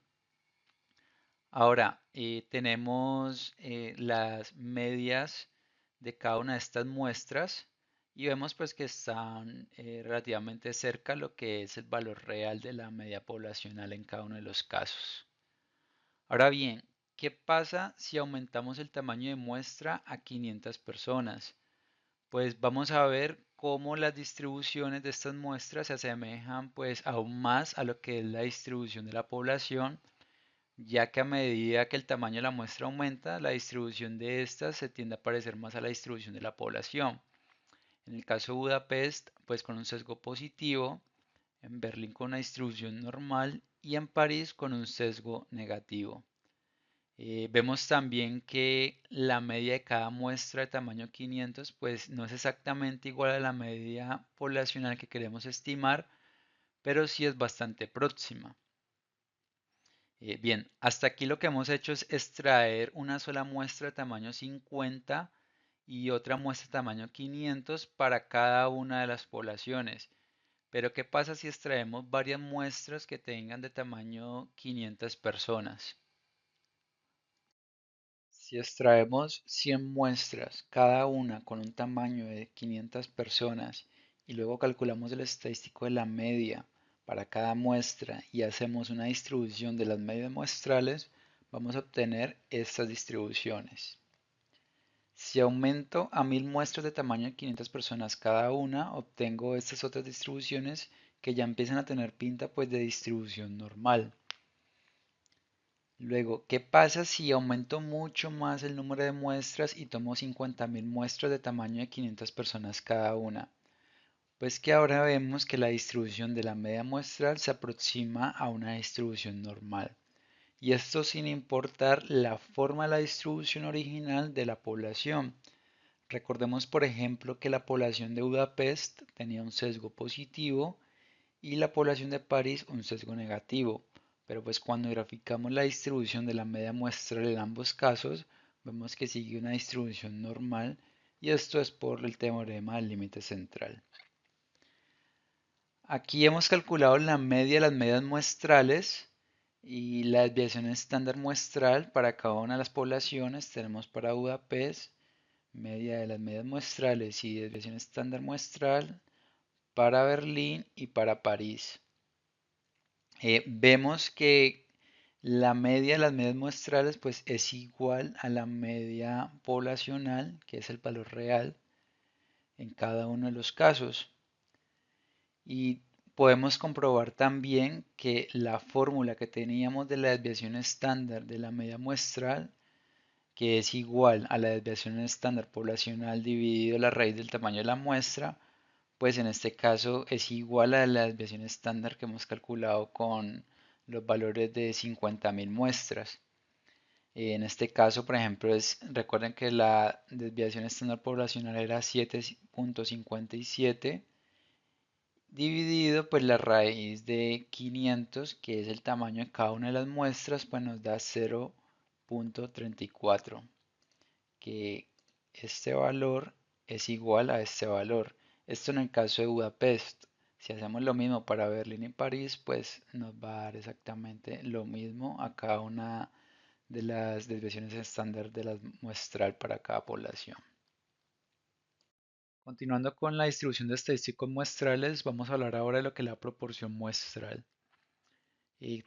Ahora, tenemos las medias de cada una de estas muestras y vemos pues que están relativamente cerca a lo que es el valor real de la media poblacional en cada uno de los casos. Ahora bien, ¿qué pasa si aumentamos el tamaño de muestra a 500 personas? Pues vamos a ver cómo las distribuciones de estas muestras se asemejan pues aún más a lo que es la distribución de la población, ya que a medida que el tamaño de la muestra aumenta, la distribución de estas se tiende a parecer más a la distribución de la población. En el caso de Budapest, pues con un sesgo positivo, en Berlín con una distribución normal y en París con un sesgo negativo. Vemos también que la media de cada muestra de tamaño 500 pues no es exactamente igual a la media poblacional que queremos estimar, pero sí es bastante próxima. Bien, hasta aquí lo que hemos hecho es extraer una sola muestra de tamaño 50 y otra muestra de tamaño 500 para cada una de las poblaciones. Pero ¿qué pasa si extraemos varias muestras que tengan de tamaño 500 personas? Si extraemos 100 muestras, cada una con un tamaño de 500 personas, y luego calculamos el estadístico de la media para cada muestra y hacemos una distribución de las medias muestrales, vamos a obtener estas distribuciones. Si aumento a 1000 muestras de tamaño de 500 personas cada una, obtengo estas otras distribuciones que ya empiezan a tener pinta pues de distribución normal. Luego, ¿qué pasa si aumento mucho más el número de muestras y tomo 50.000 muestras de tamaño de 500 personas cada una? Pues que ahora vemos que la distribución de la media muestral se aproxima a una distribución normal. Y esto sin importar la forma de la distribución original de la población. Recordemos, por ejemplo, que la población de Budapest tenía un sesgo positivo y la población de París un sesgo negativo. Pero pues cuando graficamos la distribución de la media muestral en ambos casos, vemos que sigue una distribución normal y esto es por el teorema del límite central. Aquí hemos calculado la media de las medias muestrales y la desviación estándar muestral para cada una de las poblaciones. Tenemos para Budapest media de las medias muestrales y desviación estándar muestral para Berlín y para París. Vemos que la media de las medias muestrales pues es igual a la media poblacional, que es el valor real en cada uno de los casos. Y podemos comprobar también que la fórmula que teníamos de la desviación estándar de la media muestral, que es igual a la desviación estándar poblacional dividido la raíz del tamaño de la muestra, pues en este caso es igual a la desviación estándar que hemos calculado con los valores de 50.000 muestras. En este caso, por ejemplo, recuerden que la desviación estándar poblacional era 7.57 dividido pues la raíz de 500, que es el tamaño de cada una de las muestras, pues nos da 0.34, que este valor es igual a este valor. Esto en el caso de Budapest. Si hacemos lo mismo para Berlín y París, pues nos va a dar exactamente lo mismo a cada una de las desviaciones estándar de la muestral para cada población. Continuando con la distribución de estadísticos muestrales, vamos a hablar ahora de lo que es la proporción muestral.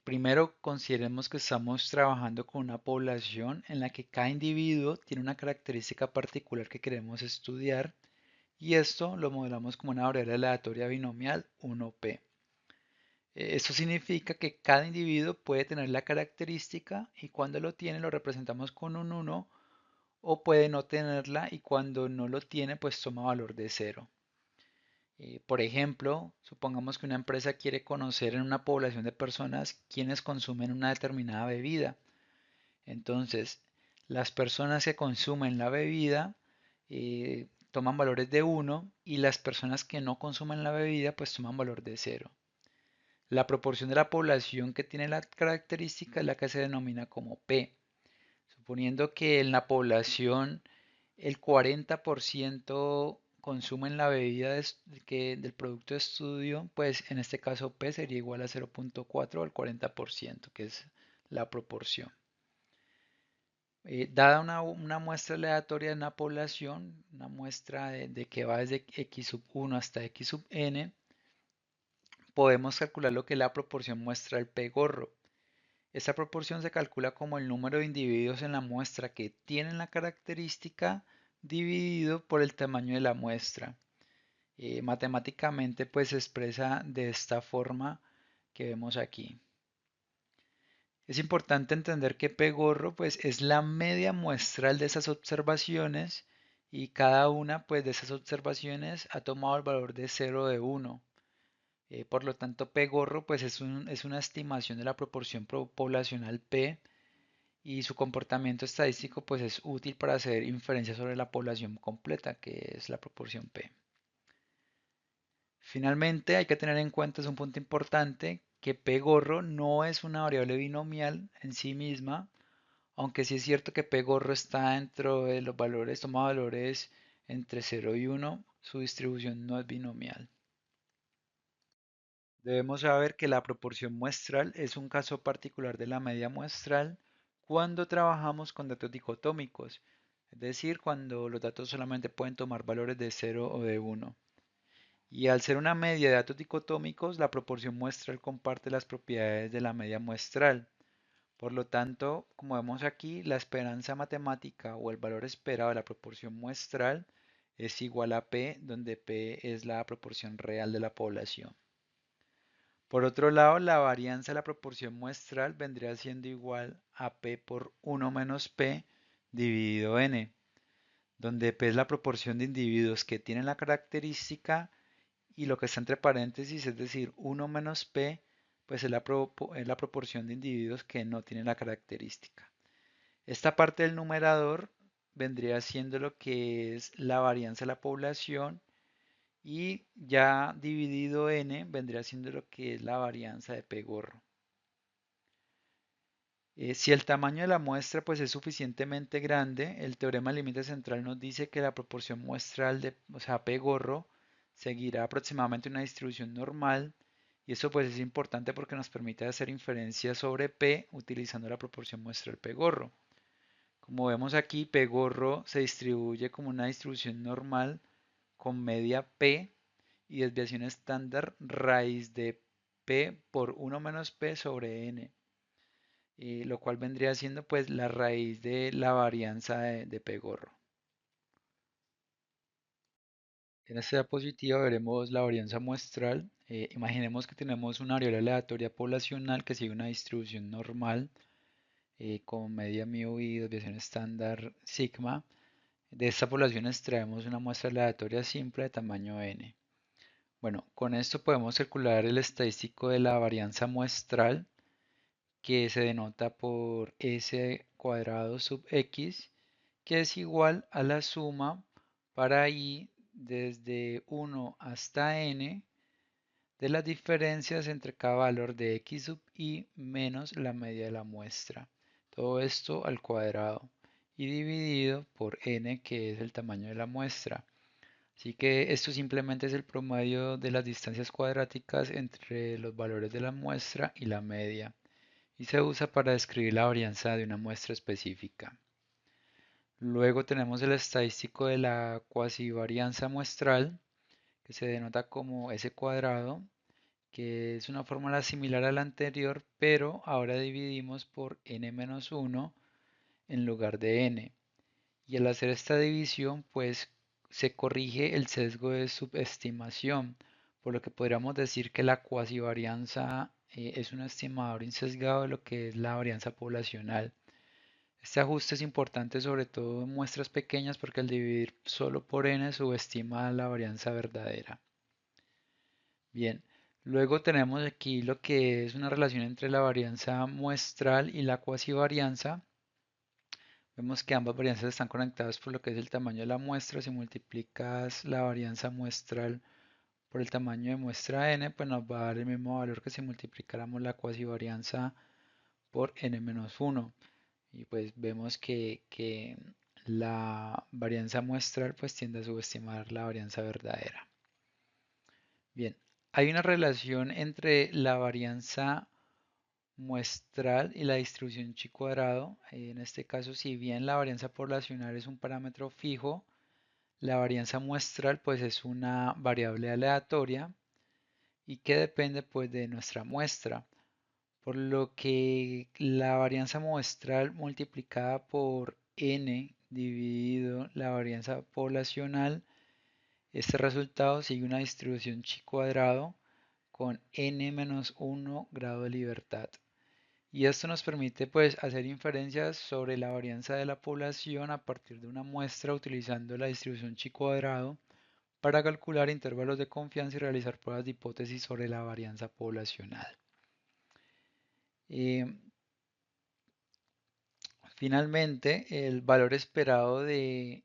Primero, consideremos que estamos trabajando con una población en la que cada individuo tiene una característica particular que queremos estudiar y esto lo modelamos como una variable aleatoria binomial 1p. Esto significa que cada individuo puede tener la característica y cuando lo tiene lo representamos con un 1 o puede no tenerla y cuando no lo tiene pues toma valor de 0. Por ejemplo, supongamos que una empresa quiere conocer en una población de personas quienes consumen una determinada bebida. Entonces, las personas que consumen la bebida toman valores de 1 y las personas que no consumen la bebida pues toman valor de 0. La proporción de la población que tiene la característica es la que se denomina como P. Suponiendo que en la población el 40% consumen la bebida del producto de estudio, pues en este caso P sería igual a 0.4 al 40%, que es la proporción. Dada una muestra aleatoria de una población, una muestra de que va desde x sub 1 hasta x sub n, podemos calcular lo que es la proporción muestral P gorro. Esta proporción se calcula como el número de individuos en la muestra que tienen la característica dividido por el tamaño de la muestra. Matemáticamente pues se expresa de esta forma que vemos aquí. Es importante entender que P gorro pues es la media muestral de esas observaciones y cada una pues de esas observaciones ha tomado el valor de 0 de 1. Por lo tanto P gorro pues es una estimación de la proporción poblacional P y su comportamiento estadístico pues es útil para hacer inferencias sobre la población completa, que es la proporción P. Finalmente, hay que tener en cuenta, es un punto importante, que P gorro no es una variable binomial en sí misma, aunque sí es cierto que P gorro está dentro de los valores, toma valores entre 0 y 1, su distribución no es binomial. Debemos saber que la proporción muestral es un caso particular de la media muestral cuando trabajamos con datos dicotómicos, es decir, cuando los datos solamente pueden tomar valores de 0 o de 1. Y al ser una media de datos dicotómicos, la proporción muestral comparte las propiedades de la media muestral. Por lo tanto, como vemos aquí, la esperanza matemática o el valor esperado de la proporción muestral es igual a P, donde P es la proporción real de la población. Por otro lado, la varianza de la proporción muestral vendría siendo igual a P por 1 menos P dividido N, donde P es la proporción de individuos que tienen la característica y lo que está entre paréntesis, es decir, 1 menos P, pues es la proporción de individuos que no tienen la característica. Esta parte del numerador vendría siendo lo que es la varianza de la población y ya dividido n vendría siendo lo que es la varianza de P gorro. Si el tamaño de la muestra pues es suficientemente grande, el teorema del límite central nos dice que la proporción muestral de, o sea, P gorro, seguirá aproximadamente una distribución normal y eso pues es importante porque nos permite hacer inferencias sobre P utilizando la proporción muestral P gorro. Como vemos aquí, P gorro se distribuye como una distribución normal con media P y desviación estándar raíz de P por 1 menos P sobre N, lo cual vendría siendo pues la raíz de la varianza de P gorro. En esta diapositiva veremos la varianza muestral. Imaginemos que tenemos una variable aleatoria poblacional que sigue una distribución normal con media mu y desviación estándar sigma. De esta población extraemos una muestra aleatoria simple de tamaño n. Bueno, con esto podemos calcular el estadístico de la varianza muestral que se denota por s cuadrado sub x, que es igual a la suma para i desde 1 hasta n de las diferencias entre cada valor de x sub i menos la media de la muestra. Todo esto al cuadrado y dividido por n, que es el tamaño de la muestra. Así que esto simplemente es el promedio de las distancias cuadráticas entre los valores de la muestra y la media, y se usa para describir la varianza de una muestra específica. Luego tenemos el estadístico de la cuasivarianza muestral, que se denota como S cuadrado, que es una fórmula similar a la anterior, pero ahora dividimos por n-1 en lugar de n. Y al hacer esta división, pues se corrige el sesgo de subestimación, por lo que podríamos decir que la cuasivarianza es un estimador insesgado de lo que es la varianza poblacional. Este ajuste es importante sobre todo en muestras pequeñas porque al dividir solo por n subestima la varianza verdadera. Bien, luego tenemos aquí lo que es una relación entre la varianza muestral y la cuasivarianza. Vemos que ambas varianzas están conectadas por lo que es el tamaño de la muestra. Si multiplicas la varianza muestral por el tamaño de muestra n, pues nos va a dar el mismo valor que si multiplicáramos la cuasivarianza por n-1. Y pues vemos que la varianza muestral pues tiende a subestimar la varianza verdadera. Bien, hay una relación entre la varianza muestral y la distribución chi cuadrado. En este caso, si bien la varianza poblacional es un parámetro fijo, la varianza muestral pues es una variable aleatoria y que depende pues de nuestra muestra. Por lo que la varianza muestral multiplicada por n dividido la varianza poblacional, este resultado sigue una distribución chi cuadrado con n-1 grado de libertad. Y esto nos permite pues hacer inferencias sobre la varianza de la población a partir de una muestra utilizando la distribución chi cuadrado para calcular intervalos de confianza y realizar pruebas de hipótesis sobre la varianza poblacional. Eh, Finalmente, el valor esperado de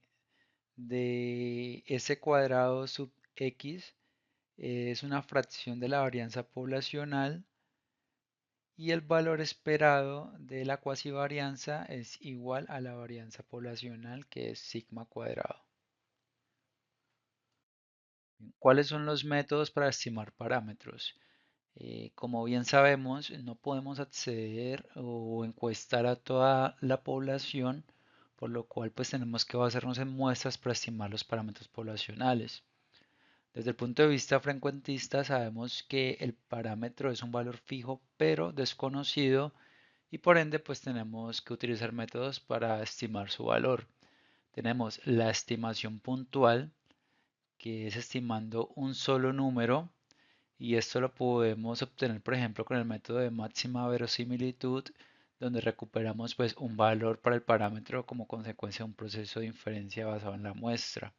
s cuadrado sub x es una fracción de la varianza poblacional y el valor esperado de la cuasivarianza es igual a la varianza poblacional que es sigma cuadrado. ¿Cuáles son los métodos para estimar parámetros? Como bien sabemos, no podemos acceder o encuestar a toda la población, por lo cual pues tenemos que basarnos en muestras para estimar los parámetros poblacionales. Desde el punto de vista frecuentista sabemos que el parámetro es un valor fijo pero desconocido y por ende pues tenemos que utilizar métodos para estimar su valor. Tenemos la estimación puntual, que es estimando un solo número, y esto lo podemos obtener por ejemplo con el método de máxima verosimilitud, donde recuperamos pues un valor para el parámetro como consecuencia de un proceso de inferencia basado en la muestra.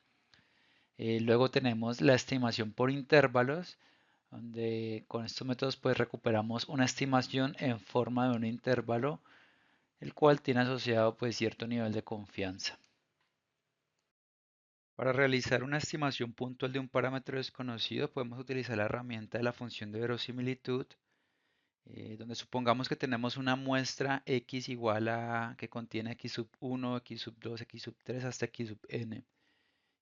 Luego tenemos la estimación por intervalos, donde con estos métodos pues recuperamos una estimación en forma de un intervalo, el cual tiene asociado pues cierto nivel de confianza. Para realizar una estimación puntual de un parámetro desconocido podemos utilizar la herramienta de la función de verosimilitud, donde supongamos que tenemos una muestra x igual a que contiene x sub 1, x sub 2, x sub 3 hasta x sub n.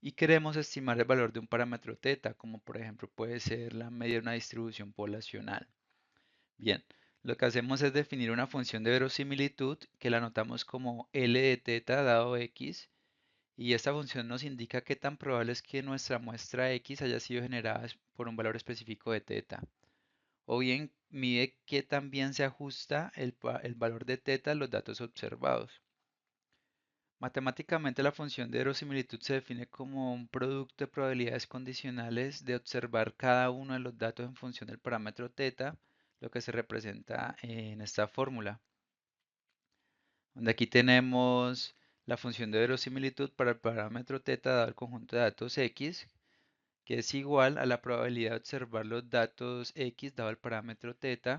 Y queremos estimar el valor de un parámetro teta, como por ejemplo puede ser la media de una distribución poblacional. Bien, lo que hacemos es definir una función de verosimilitud que la anotamos como L de teta dado x, y esta función nos indica qué tan probable es que nuestra muestra x haya sido generada por un valor específico de teta. O bien mide qué tan bien se ajusta el valor de teta a los datos observados. Matemáticamente la función de verosimilitud se define como un producto de probabilidades condicionales de observar cada uno de los datos en función del parámetro teta, lo que se representa en esta fórmula, donde aquí tenemos la función de verosimilitud para el parámetro teta dado el conjunto de datos x, que es igual a la probabilidad de observar los datos x dado el parámetro teta,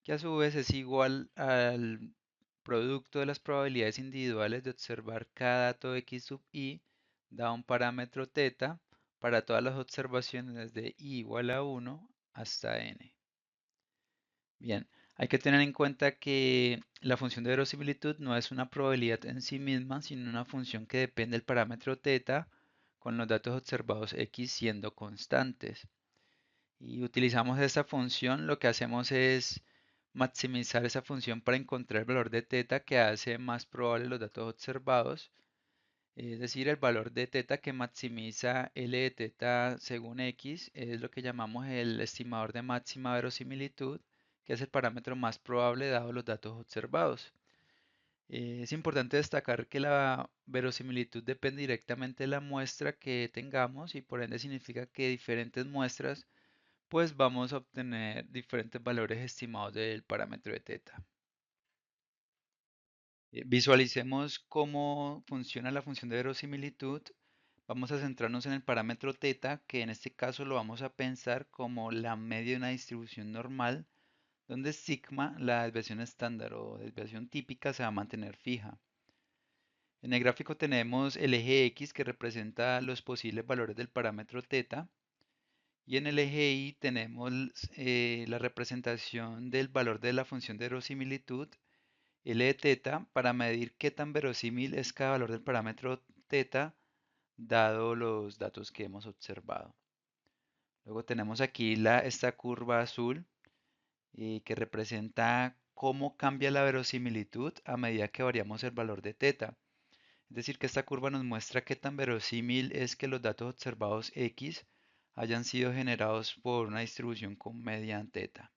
que a su vez es igual al producto de las probabilidades individuales de observar cada dato x sub i dado un parámetro teta para todas las observaciones de i igual a 1 hasta n. Bien, hay que tener en cuenta que la función de verosimilitud no es una probabilidad en sí misma, sino una función que depende del parámetro teta con los datos observados x siendo constantes. Y utilizamos esta función, lo que hacemos es maximizar esa función para encontrar el valor de teta que hace más probable los datos observados, es decir, el valor de teta que maximiza L de teta según X es lo que llamamos el estimador de máxima verosimilitud, que es el parámetro más probable dado los datos observados. Es importante destacar que la verosimilitud depende directamente de la muestra que tengamos y por ende significa que diferentes muestras pues vamos a obtener diferentes valores estimados del parámetro de teta. Visualicemos cómo funciona la función de verosimilitud. Vamos a centrarnos en el parámetro teta, que en este caso lo vamos a pensar como la media de una distribución normal, donde sigma, la desviación estándar o desviación típica, se va a mantener fija. En el gráfico tenemos el eje X que representa los posibles valores del parámetro teta y en el eje Y tenemos la representación del valor de la función de verosimilitud L de teta para medir qué tan verosímil es cada valor del parámetro teta dado los datos que hemos observado. Luego tenemos aquí esta curva azul que representa cómo cambia la verosimilitud a medida que variamos el valor de teta. Es decir, que esta curva nos muestra qué tan verosímil es que los datos observados X hayan sido generados por una distribución con media en teta.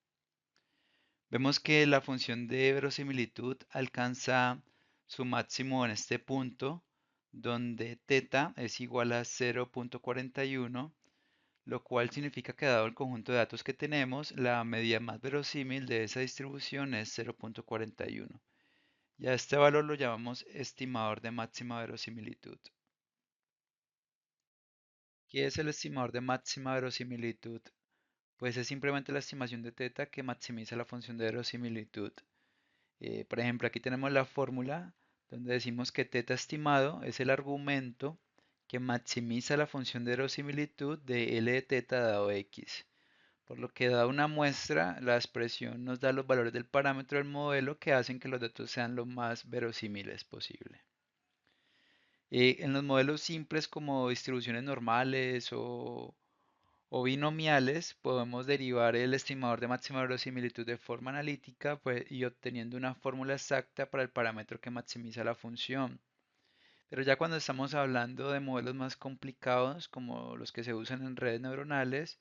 Vemos que la función de verosimilitud alcanza su máximo en este punto, donde teta es igual a 0.41, lo cual significa que dado el conjunto de datos que tenemos, la medida más verosímil de esa distribución es 0.41. Y a este valor lo llamamos estimador de máxima verosimilitud. ¿Qué es el estimador de máxima verosimilitud? Pues es simplemente la estimación de teta que maximiza la función de verosimilitud. Por ejemplo, aquí tenemos la fórmula donde decimos que teta estimado es el argumento que maximiza la función de verosimilitud de L de teta dado X. Por lo que dada una muestra, la expresión nos da los valores del parámetro del modelo que hacen que los datos sean lo más verosímiles posible. En los modelos simples como distribuciones normales o binomiales, podemos derivar el estimador de máxima verosimilitud de forma analítica pues, y obteniendo una fórmula exacta para el parámetro que maximiza la función. Pero ya cuando estamos hablando de modelos más complicados, como los que se usan en redes neuronales,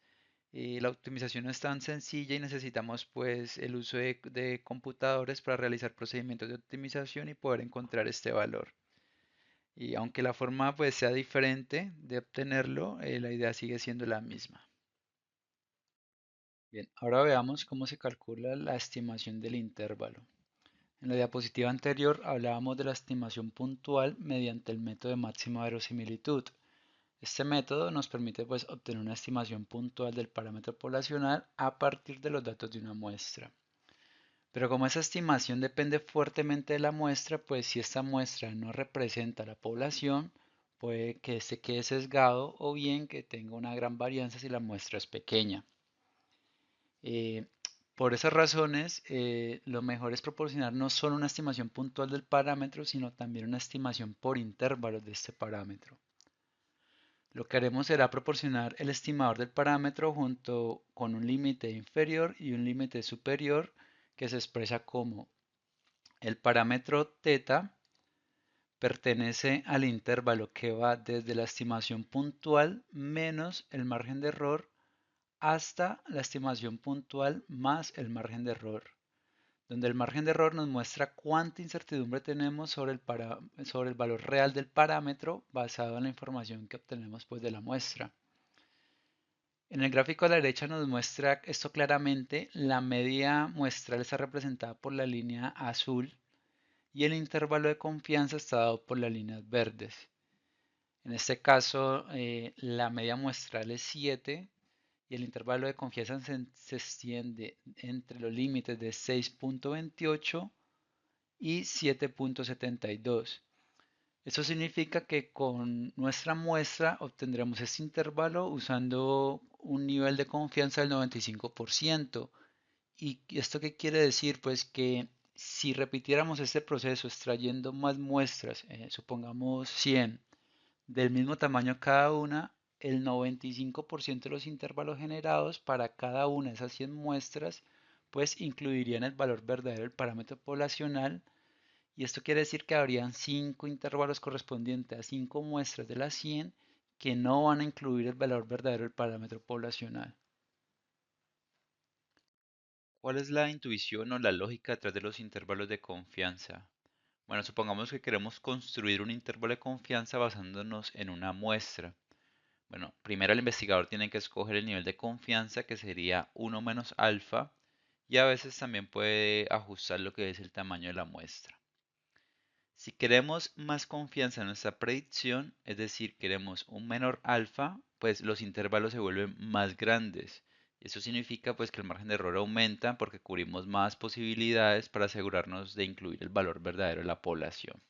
la optimización no es tan sencilla y necesitamos pues el uso de computadores para realizar procedimientos de optimización y poder encontrar este valor. Y aunque la forma pues sea diferente de obtenerlo, la idea sigue siendo la misma. Bien, ahora veamos cómo se calcula la estimación del intervalo. En la diapositiva anterior hablábamos de la estimación puntual mediante el método de máxima verosimilitud. Este método nos permite pues, obtener una estimación puntual del parámetro poblacional a partir de los datos de una muestra. Pero como esa estimación depende fuertemente de la muestra, pues si esta muestra no representa la población, puede que este quede sesgado o bien que tenga una gran varianza si la muestra es pequeña. Eh, por esas razones, lo mejor es proporcionar no solo una estimación puntual del parámetro, sino también una estimación por intervalos de este parámetro. Lo que haremos será proporcionar el estimador del parámetro junto con un límite inferior y un límite superior que se expresa como el parámetro teta pertenece al intervalo que va desde la estimación puntual menos el margen de error hasta la estimación puntual más el margen de error, donde el margen de error nos muestra cuánta incertidumbre tenemos sobre el valor real del parámetro basado en la información que obtenemos pues, de la muestra. En el gráfico a la derecha nos muestra esto claramente, la media muestral está representada por la línea azul y el intervalo de confianza está dado por las líneas verdes. En este caso, la media muestral es 7 y el intervalo de confianza se extiende entre los límites de 6.28 y 7.72. Esto significa que con nuestra muestra obtendremos este intervalo usando un nivel de confianza del 95%. ¿Y esto qué quiere decir? Pues que si repitiéramos este proceso extrayendo más muestras, supongamos 100, del mismo tamaño cada una, el 95% de los intervalos generados para cada una de esas 100 muestras, pues incluirían el valor verdadero del parámetro poblacional. Y esto quiere decir que habrían 5 intervalos correspondientes a 5 muestras de las 100 que no van a incluir el valor verdadero del parámetro poblacional. ¿Cuál es la intuición o la lógica detrás de los intervalos de confianza? Bueno, supongamos que queremos construir un intervalo de confianza basándonos en una muestra. Bueno, primero el investigador tiene que escoger el nivel de confianza que sería uno menos alfa y a veces también puede ajustar lo que es el tamaño de la muestra. Si queremos más confianza en nuestra predicción, es decir, queremos un menor alfa, pues los intervalos se vuelven más grandes. Eso significa pues que el margen de error aumenta porque cubrimos más posibilidades para asegurarnos de incluir el valor verdadero de la población.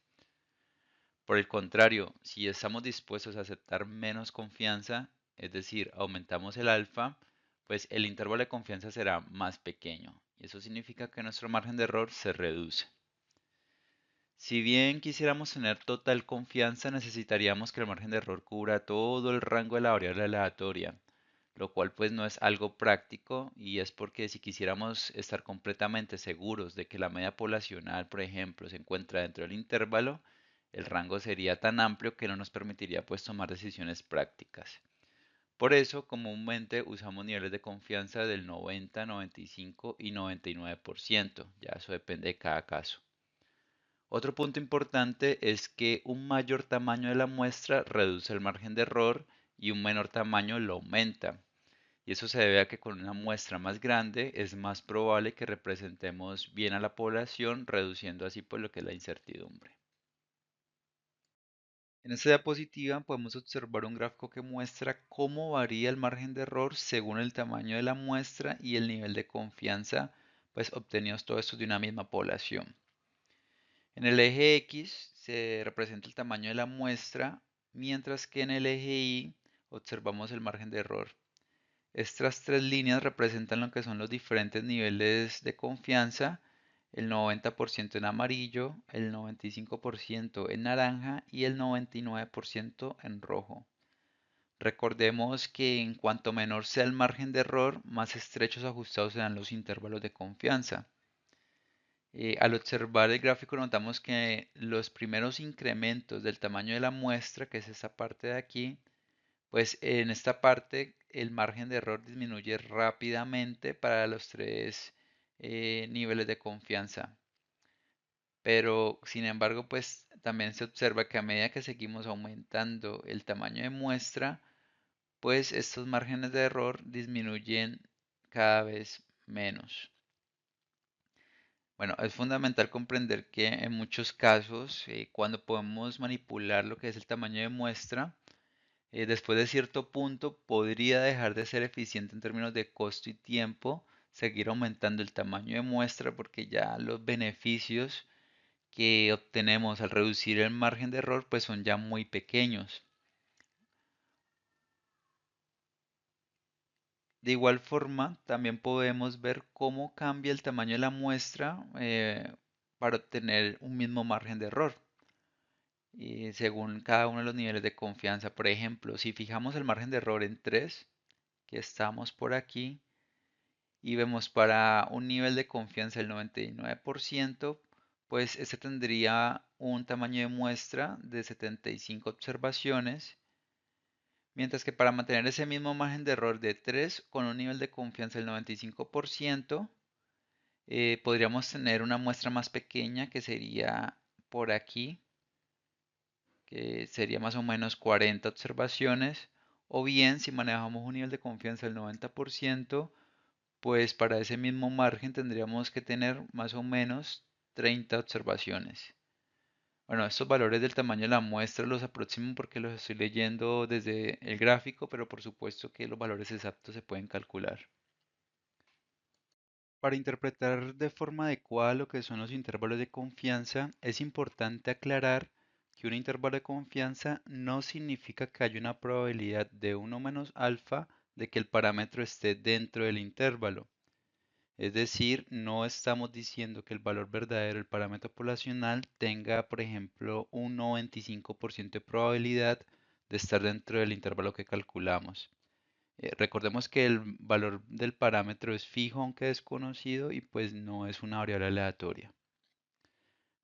Por el contrario, si estamos dispuestos a aceptar menos confianza, es decir, aumentamos el alfa, pues el intervalo de confianza será más pequeño. Y eso significa que nuestro margen de error se reduce. Si bien quisiéramos tener total confianza, necesitaríamos que el margen de error cubra todo el rango de la variable aleatoria, lo cual pues no es algo práctico y es porque si quisiéramos estar completamente seguros de que la media poblacional, por ejemplo, se encuentra dentro del intervalo, el rango sería tan amplio que no nos permitiría pues tomar decisiones prácticas. Por eso, comúnmente usamos niveles de confianza del 90, 95 y 99%. Ya eso depende de cada caso. Otro punto importante es que un mayor tamaño de la muestra reduce el margen de error y un menor tamaño lo aumenta. Y eso se debe a que con una muestra más grande es más probable que representemos bien a la población, reduciendo así pues lo que es la incertidumbre. En esta diapositiva podemos observar un gráfico que muestra cómo varía el margen de error según el tamaño de la muestra y el nivel de confianza pues obtenidos todo esto de una misma población. En el eje X se representa el tamaño de la muestra, mientras que en el eje Y observamos el margen de error. Estas tres líneas representan lo que son los diferentes niveles de confianza, el 90% en amarillo, el 95% en naranja y el 99% en rojo. Recordemos que en cuanto menor sea el margen de error, más estrechos o ajustados serán los intervalos de confianza. Al observar el gráfico notamos que los primeros incrementos del tamaño de la muestra, que es esta parte de aquí, pues en esta parte el margen de error disminuye rápidamente para los tres niveles de confianza. Pero sin embargo, pues también se observa que a medida que seguimos aumentando el tamaño de muestra, pues estos márgenes de error disminuyen cada vez menos. Bueno, es fundamental comprender que en muchos casos, cuando podemos manipular lo que es el tamaño de muestra, después de cierto punto podría dejar de ser eficiente en términos de costo y tiempo, seguir aumentando el tamaño de muestra porque ya los beneficios que obtenemos al reducir el margen de error pues son ya muy pequeños. De igual forma, también podemos ver cómo cambia el tamaño de la muestra para obtener un mismo margen de error. Y según cada uno de los niveles de confianza. Por ejemplo, si fijamos el margen de error en 3, que estamos por aquí, y vemos para un nivel de confianza del 99%, pues este tendría un tamaño de muestra de 75 observaciones, mientras que para mantener ese mismo margen de error de 3 con un nivel de confianza del 95%, podríamos tener una muestra más pequeña que sería por aquí, que sería más o menos 40 observaciones, o bien si manejamos un nivel de confianza del 90%, pues para ese mismo margen tendríamos que tener más o menos 30 observaciones. Bueno, estos valores del tamaño de la muestra los aproximo porque los estoy leyendo desde el gráfico, pero por supuesto que los valores exactos se pueden calcular. Para interpretar de forma adecuada lo que son los intervalos de confianza, es importante aclarar que un intervalo de confianza no significa que haya una probabilidad de 1 menos alfa de que el parámetro esté dentro del intervalo. Es decir, no estamos diciendo que el valor verdadero del parámetro poblacional tenga, por ejemplo, un 95% de probabilidad de estar dentro del intervalo que calculamos. Recordemos que el valor del parámetro es fijo aunque desconocido y pues no es una variable aleatoria.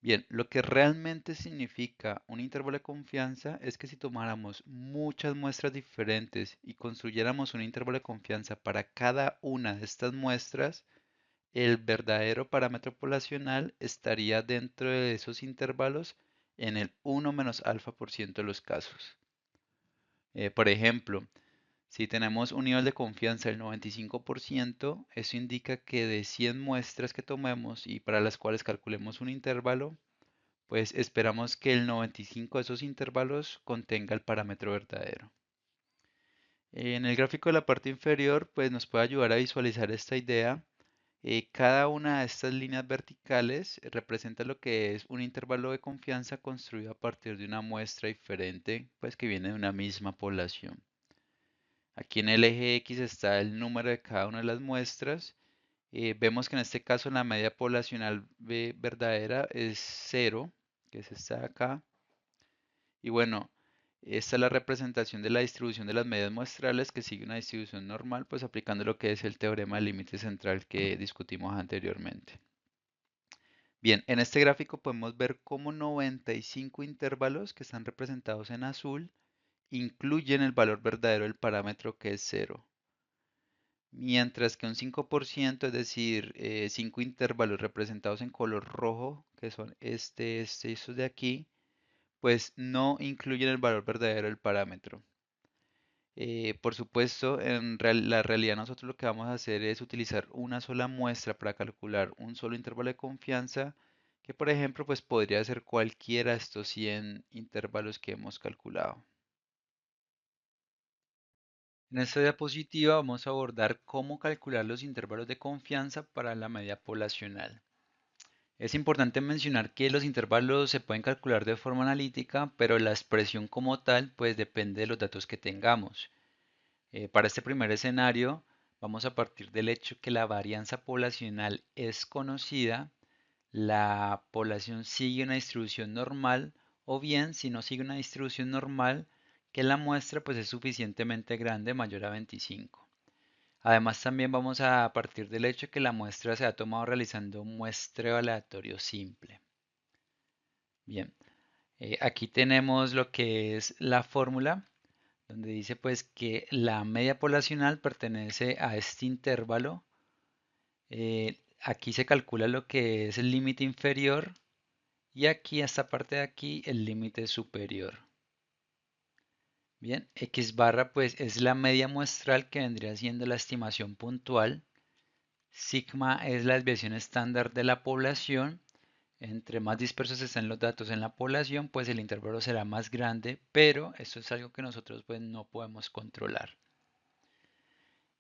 Bien, lo que realmente significa un intervalo de confianza es que si tomáramos muchas muestras diferentes y construyéramos un intervalo de confianza para cada una de estas muestras, el verdadero parámetro poblacional estaría dentro de esos intervalos en el 1 menos alfa por ciento de los casos. Por ejemplo, si tenemos un nivel de confianza del 95%, eso indica que de 100 muestras que tomemos y para las cuales calculemos un intervalo, pues esperamos que el 95 de esos intervalos contenga el parámetro verdadero. En el gráfico de la parte inferior, pues nos puede ayudar a visualizar esta idea. Cada una de estas líneas verticales representa lo que es un intervalo de confianza construido a partir de una muestra diferente, pues que viene de una misma población. Aquí en el eje X está el número de cada una de las muestras. Vemos que en este caso la media poblacional verdadera es 0, que es esta de acá. Y bueno, esta es la representación de la distribución de las medias muestrales que sigue una distribución normal, pues aplicando lo que es el teorema del límite central que discutimos anteriormente. Bien, en este gráfico podemos ver cómo 95 intervalos que están representados en azul incluyen el valor verdadero del parámetro que es 0. Mientras que un 5%, es decir, 5 intervalos representados en color rojo, que son y estos de aquí, pues no incluyen el valor verdadero del parámetro. Por supuesto, la realidad nosotros lo que vamos a hacer es utilizar una sola muestra para calcular un solo intervalo de confianza, que por ejemplo, pues podría ser cualquiera de estos 100 intervalos que hemos calculado. En esta diapositiva vamos a abordar cómo calcular los intervalos de confianza para la media poblacional. Es importante mencionar que los intervalos se pueden calcular de forma analítica, pero la expresión como tal pues depende de los datos que tengamos. Para este primer escenario vamos a partir del hecho que la varianza poblacional es conocida, la población sigue una distribución normal o bien si no sigue una distribución normal que la muestra pues es suficientemente grande, mayor a 25. Además también vamos a partir del hecho que la muestra se ha tomado realizando un muestreo aleatorio simple. Bien, aquí tenemos lo que es la fórmula, donde dice pues que la media poblacional pertenece a este intervalo. Aquí se calcula lo que es el límite inferior y aquí, esta parte de aquí, el límite superior. Bien, X barra pues es la media muestral que vendría siendo la estimación puntual. Sigma es la desviación estándar de la población. Entre más dispersos estén los datos en la población, pues el intervalo será más grande, pero esto es algo que nosotros pues no podemos controlar.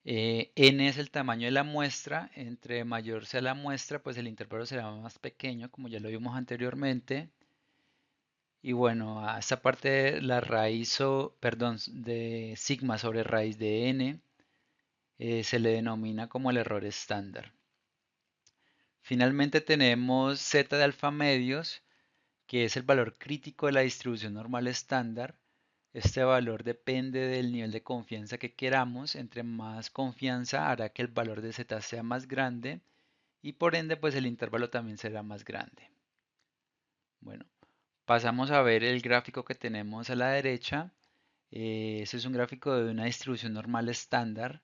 N es el tamaño de la muestra, entre mayor sea la muestra, pues el intervalo será más pequeño, como ya lo vimos anteriormente. Y bueno, a esta parte la raíz, perdón, de sigma sobre raíz de n se le denomina como el error estándar. Finalmente tenemos z de alfa medios, que es el valor crítico de la distribución normal estándar. Este valor depende del nivel de confianza que queramos. Entre más confianza hará que el valor de z sea más grande y por ende pues el intervalo también será más grande. Bueno, pasamos a ver el gráfico que tenemos a la derecha. Este es un gráfico de una distribución normal estándar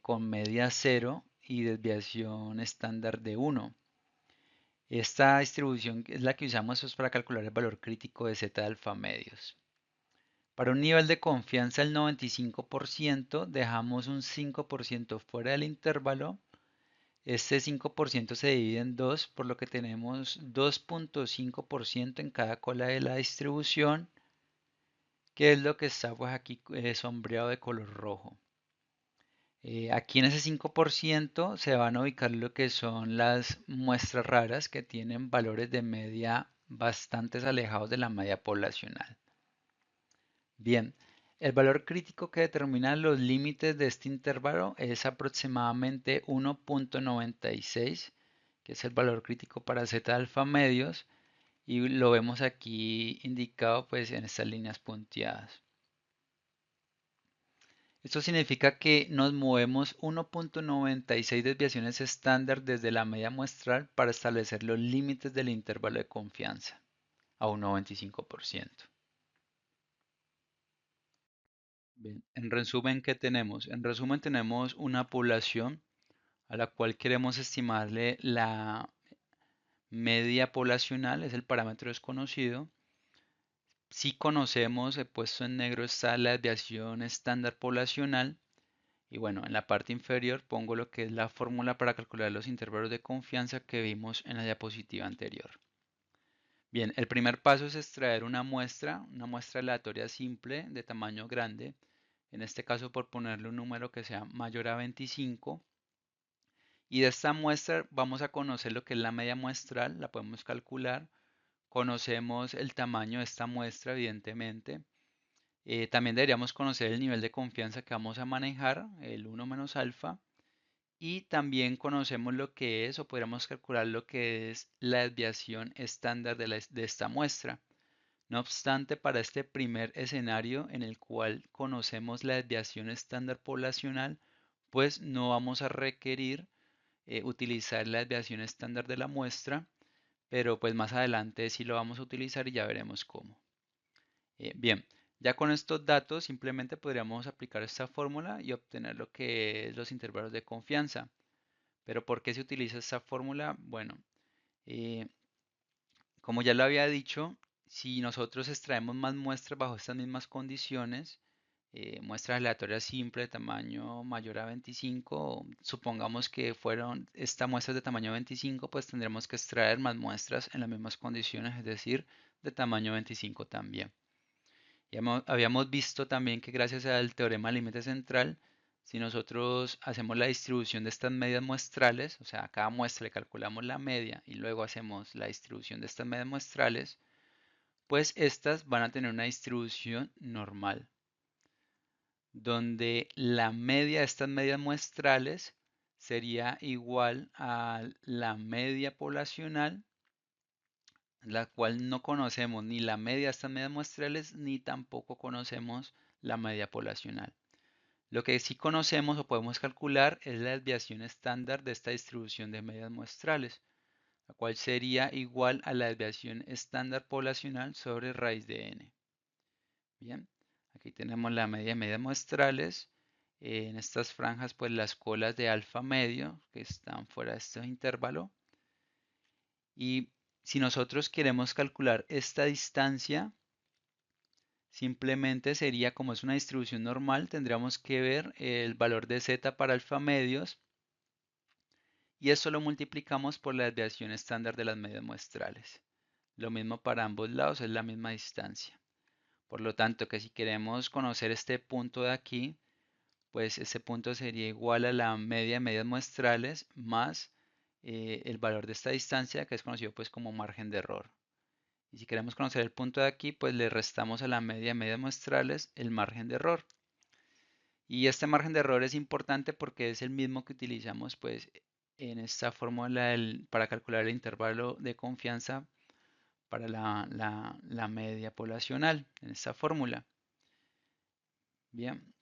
con media 0 y desviación estándar de 1. Esta distribución es la que usamos pues, para calcular el valor crítico de z de alfa medios. Para un nivel de confianza del 95%, dejamos un 5% fuera del intervalo. Este 5% se divide en 2, por lo que tenemos 2.5% en cada cola de la distribución, que es lo que está pues, aquí sombreado de color rojo. Aquí en ese 5% se van a ubicar lo que son las muestras raras que tienen valores de media bastante alejados de la media poblacional. Bien, el valor crítico que determina los límites de este intervalo es aproximadamente 1.96, que es el valor crítico para Z alfa medios, y lo vemos aquí indicado pues en estas líneas punteadas. Esto significa que nos movemos 1.96 desviaciones estándar desde la media muestral para establecer los límites del intervalo de confianza a un 95%. Bien, en resumen, ¿qué tenemos? En resumen, tenemos una población a la cual queremos estimarle la media poblacional, es el parámetro desconocido. Si conocemos, he puesto en negro, está la desviación estándar poblacional. Y bueno, en la parte inferior pongo lo que es la fórmula para calcular los intervalos de confianza que vimos en la diapositiva anterior. Bien, el primer paso es extraer una muestra aleatoria simple de tamaño grande. En este caso, por ponerle un número que sea mayor a 25. Y de esta muestra vamos a conocer lo que es la media muestral, la podemos calcular. Conocemos el tamaño de esta muestra, evidentemente. También deberíamos conocer el nivel de confianza que vamos a manejar, el 1 menos alfa. Y también conocemos lo que es, o podríamos calcular lo que es la desviación estándar de esta muestra. No obstante, para este primer escenario en el cual conocemos la desviación estándar poblacional, pues no vamos a requerir utilizar la desviación estándar de la muestra, pero pues más adelante sí lo vamos a utilizar y ya veremos cómo. Bien, ya con estos datos simplemente podríamos aplicar esta fórmula y obtener lo que es los intervalos de confianza. Pero ¿por qué se utiliza esta fórmula? Bueno, eh, como ya lo había dicho, si nosotros extraemos más muestras bajo estas mismas condiciones, muestras aleatorias simples de tamaño mayor a 25, supongamos que fueron esta muestra de tamaño 25, pues tendremos que extraer más muestras en las mismas condiciones, es decir, de tamaño 25 también. Habíamos visto también que gracias al teorema del límite central, si nosotros hacemos la distribución de estas medias muestrales, o sea, a cada muestra le calculamos la media y luego hacemos la distribución de estas medias muestrales, pues estas van a tener una distribución normal, donde la media de estas medias muestrales sería igual a la media poblacional, la cual no conocemos ni la media de estas medias muestrales ni tampoco conocemos la media poblacional. Lo que sí conocemos o podemos calcular es la desviación estándar de esta distribución de medias muestrales, la cual sería igual a la desviación estándar poblacional sobre raíz de n. Bien, aquí tenemos la media de medias muestrales. En estas franjas, pues las colas de alfa medio que están fuera de este intervalo. Y si nosotros queremos calcular esta distancia, simplemente sería, como es una distribución normal, tendríamos que ver el valor de z para alfa medios y esto lo multiplicamos por la desviación estándar de las medias muestrales. Lo mismo para ambos lados, es la misma distancia. Por lo tanto, que si queremos conocer este punto de aquí, pues ese punto sería igual a la media de medias muestrales más el valor de esta distancia, que es conocido pues como margen de error. Y si queremos conocer el punto de aquí, pues le restamos a la media de medias muestrales el margen de error. Y este margen de error es importante porque es el mismo que utilizamos pues en esta fórmula para calcular el intervalo de confianza para la media poblacional, en esta fórmula. Bien,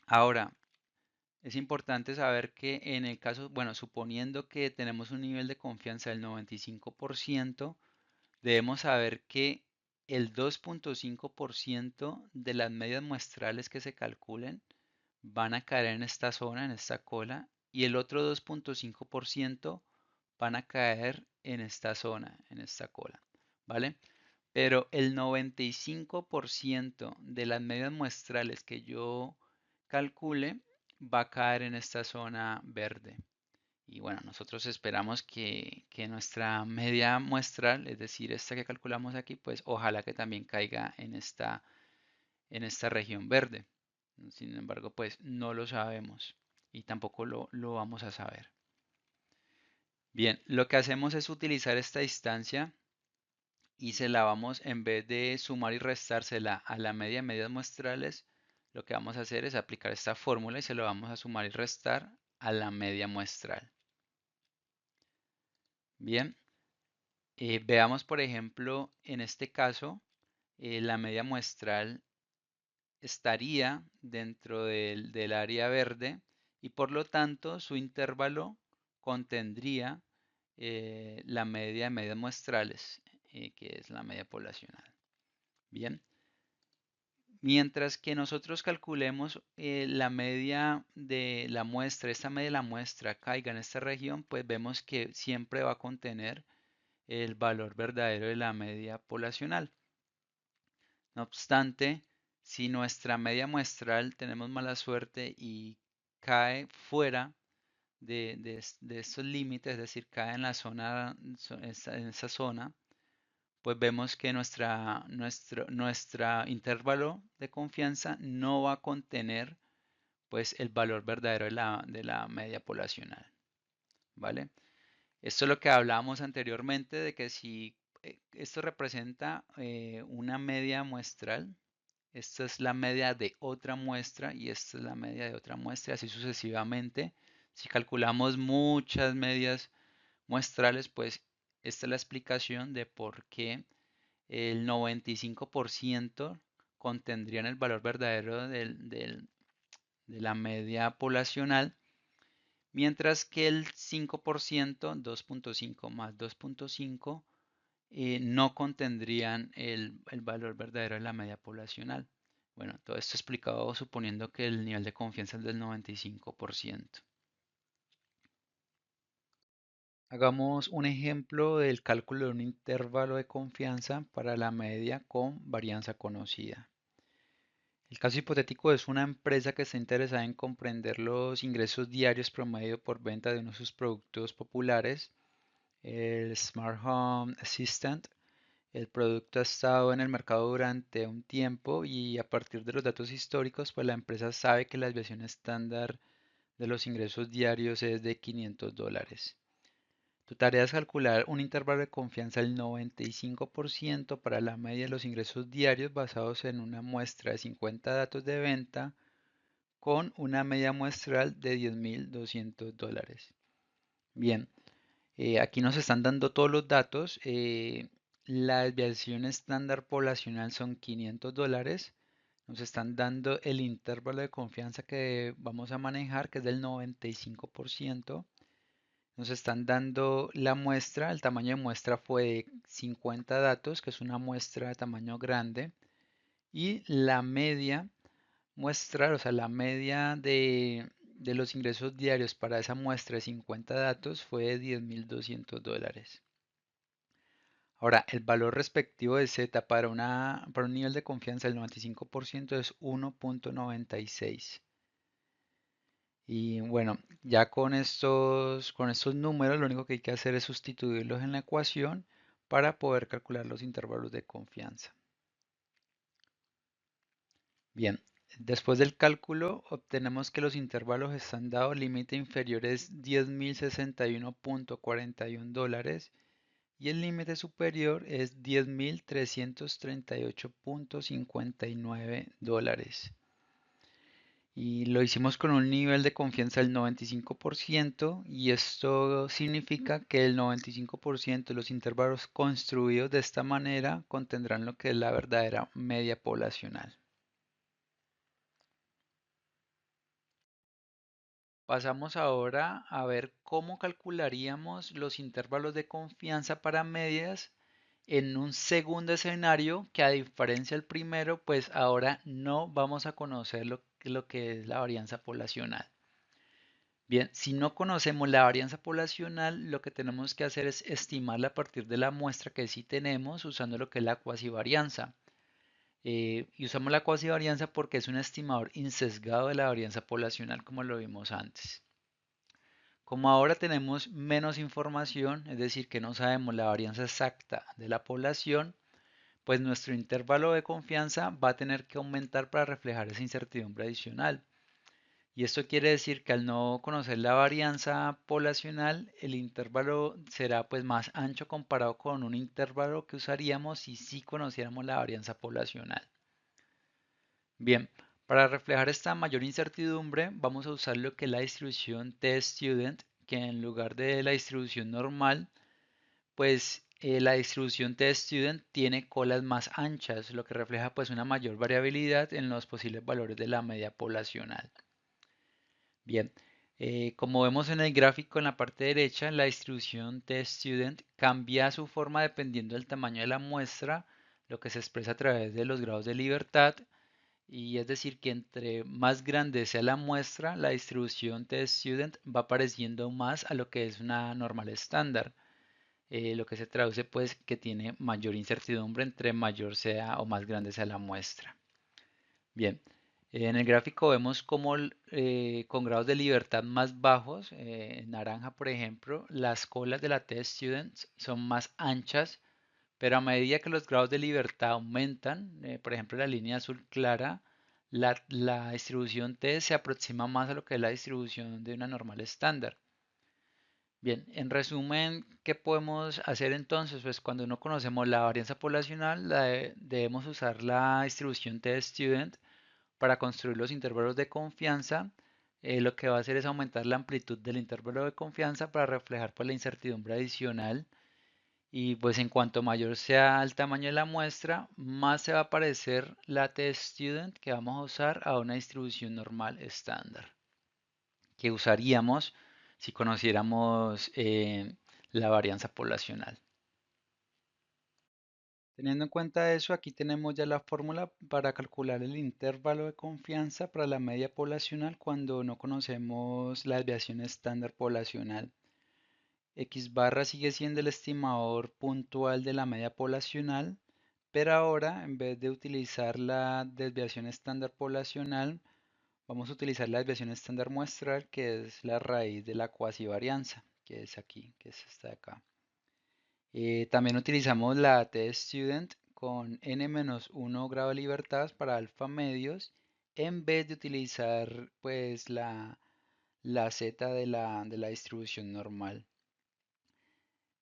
ahora es importante saber que en el caso, bueno, suponiendo que tenemos un nivel de confianza del 95%, debemos saber que el 2.5% de las medias muestrales que se calculen van a caer en esta zona, en esta cola, y el otro 2.5% van a caer en esta zona, en esta cola, ¿vale? Pero el 95% de las medias muestrales que yo calcule va a caer en esta zona verde. Y bueno, nosotros esperamos que nuestra media muestral, es decir, esta que calculamos aquí, pues ojalá que también caiga en esta región verde. Sin embargo, pues no lo sabemos y tampoco lo vamos a saber. Bien, lo que hacemos es utilizar esta distancia y se la vamos, en vez de sumar y restársela a la media de medias muestrales, lo que vamos a hacer es aplicar esta fórmula y se lo vamos a sumar y restar a la media muestral. Bien, veamos por ejemplo, en este caso, la media muestral estaría dentro del área verde y por lo tanto su intervalo contendría la media de medias muestrales, que es la media poblacional. Bien, Mientras que nosotros calculemos la media de la muestra, esta media de la muestra caiga en esta región, pues vemos que siempre va a contener el valor verdadero de la media poblacional. No obstante, si nuestra media muestral tenemos mala suerte y cae fuera de estos límites, es decir, cae en la zona, en esa zona, pues vemos que nuestra intervalo de confianza no va a contener pues el valor verdadero de la media poblacional, ¿vale? Esto es lo que hablábamos anteriormente de que si esto representa una media muestral, esta es la media de otra muestra y esta es la media de otra muestra, así sucesivamente. Si calculamos muchas medias muestrales, pues esta es la explicación de por qué el 95% contendrían el valor verdadero de la media poblacional, mientras que el 5%, 2.5 más 2.5, no contendrían el valor verdadero de la media poblacional. Bueno, todo esto explicado suponiendo que el nivel de confianza es del 95%. Hagamos un ejemplo del cálculo de un intervalo de confianza para la media con varianza conocida. El caso hipotético es una empresa que está interesada en comprender los ingresos diarios promedio por venta de uno de sus productos populares, el Smart Home Assistant. El producto ha estado en el mercado durante un tiempo y a partir de los datos históricos, pues la empresa sabe que la desviación estándar de los ingresos diarios es de $500. Tu tarea es calcular un intervalo de confianza del 95% para la media de los ingresos diarios basados en una muestra de 50 datos de venta con una media muestral de $10.200. Bien, aquí nos están dando todos los datos. La desviación estándar poblacional son $500. Nos están dando el intervalo de confianza que vamos a manejar, que es del 95%. Nos están dando la muestra, el tamaño de muestra fue de 50 datos, que es una muestra de tamaño grande. Y la media muestra, o sea, la media de los ingresos diarios para esa muestra de 50 datos fue de $10.200. Ahora, el valor respectivo de Z para un nivel de confianza del 95% es 1.96. Y bueno, ya con estos números lo único que hay que hacer es sustituirlos en la ecuación para poder calcular los intervalos de confianza. Bien, después del cálculo obtenemos que los intervalos están dados, límite inferior es $10.061.41 y el límite superior es $10.338.59. Y lo hicimos con un nivel de confianza del 95% y esto significa que el 95% de los intervalos construidos de esta manera contendrán lo que es la verdadera media poblacional. Pasamos ahora a ver cómo calcularíamos los intervalos de confianza para medias en un segundo escenario que, a diferencia del primero, pues ahora no vamos a conocer lo que es la varianza poblacional. Bien, si no conocemos la varianza poblacional, lo que tenemos que hacer es estimarla a partir de la muestra que sí tenemos usando lo que es la cuasivarianza. Y usamos la cuasivarianza porque es un estimador insesgado de la varianza poblacional, como lo vimos antes. Como ahora tenemos menos información, es decir, que no sabemos la varianza exacta de la población, pues nuestro intervalo de confianza va a tener que aumentar para reflejar esa incertidumbre adicional. Y esto quiere decir que al no conocer la varianza poblacional, el intervalo será pues más ancho comparado con un intervalo que usaríamos si sí conociéramos la varianza poblacional. Bien, para reflejar esta mayor incertidumbre, vamos a usar lo que es la distribución t-student, que en lugar de la distribución normal, pues la distribución t-student tiene colas más anchas, lo que refleja pues una mayor variabilidad en los posibles valores de la media poblacional. Bien, como vemos en el gráfico en la parte derecha, la distribución t-student cambia su forma dependiendo del tamaño de la muestra, lo que se expresa a través de los grados de libertad. Y es decir, que entre más grande sea la muestra, la distribución t-student va pareciendo más a lo que es una normal estándar. Lo que se traduce pues que tiene mayor incertidumbre entre mayor sea o más grande sea la muestra. Bien, en el gráfico vemos como con grados de libertad más bajos, en naranja por ejemplo, las colas de la t-students son más anchas, pero a medida que los grados de libertad aumentan, por ejemplo la línea azul clara, la distribución T se aproxima más a lo que es la distribución de una normal estándar. Bien, en resumen, ¿qué podemos hacer entonces? Pues cuando no conocemos la varianza poblacional, debemos usar la distribución t-student para construir los intervalos de confianza. Lo que va a hacer es aumentar la amplitud del intervalo de confianza para reflejar pues, la incertidumbre adicional. Y pues en cuanto mayor sea el tamaño de la muestra, más se va a parecer la t-student que vamos a usar a una distribución normal estándar que usaríamos si conociéramos la varianza poblacional. Teniendo en cuenta eso, aquí tenemos ya la fórmula para calcular el intervalo de confianza para la media poblacional cuando no conocemos la desviación estándar poblacional. X barra sigue siendo el estimador puntual de la media poblacional, pero ahora en vez de utilizar la desviación estándar poblacional, vamos a utilizar la desviación estándar muestral, que es la raíz de la cuasivarianza, que es aquí, que es esta de acá. También utilizamos la t-student con n-1 grado de libertad para alfa medios, en vez de utilizar pues la z de la distribución normal.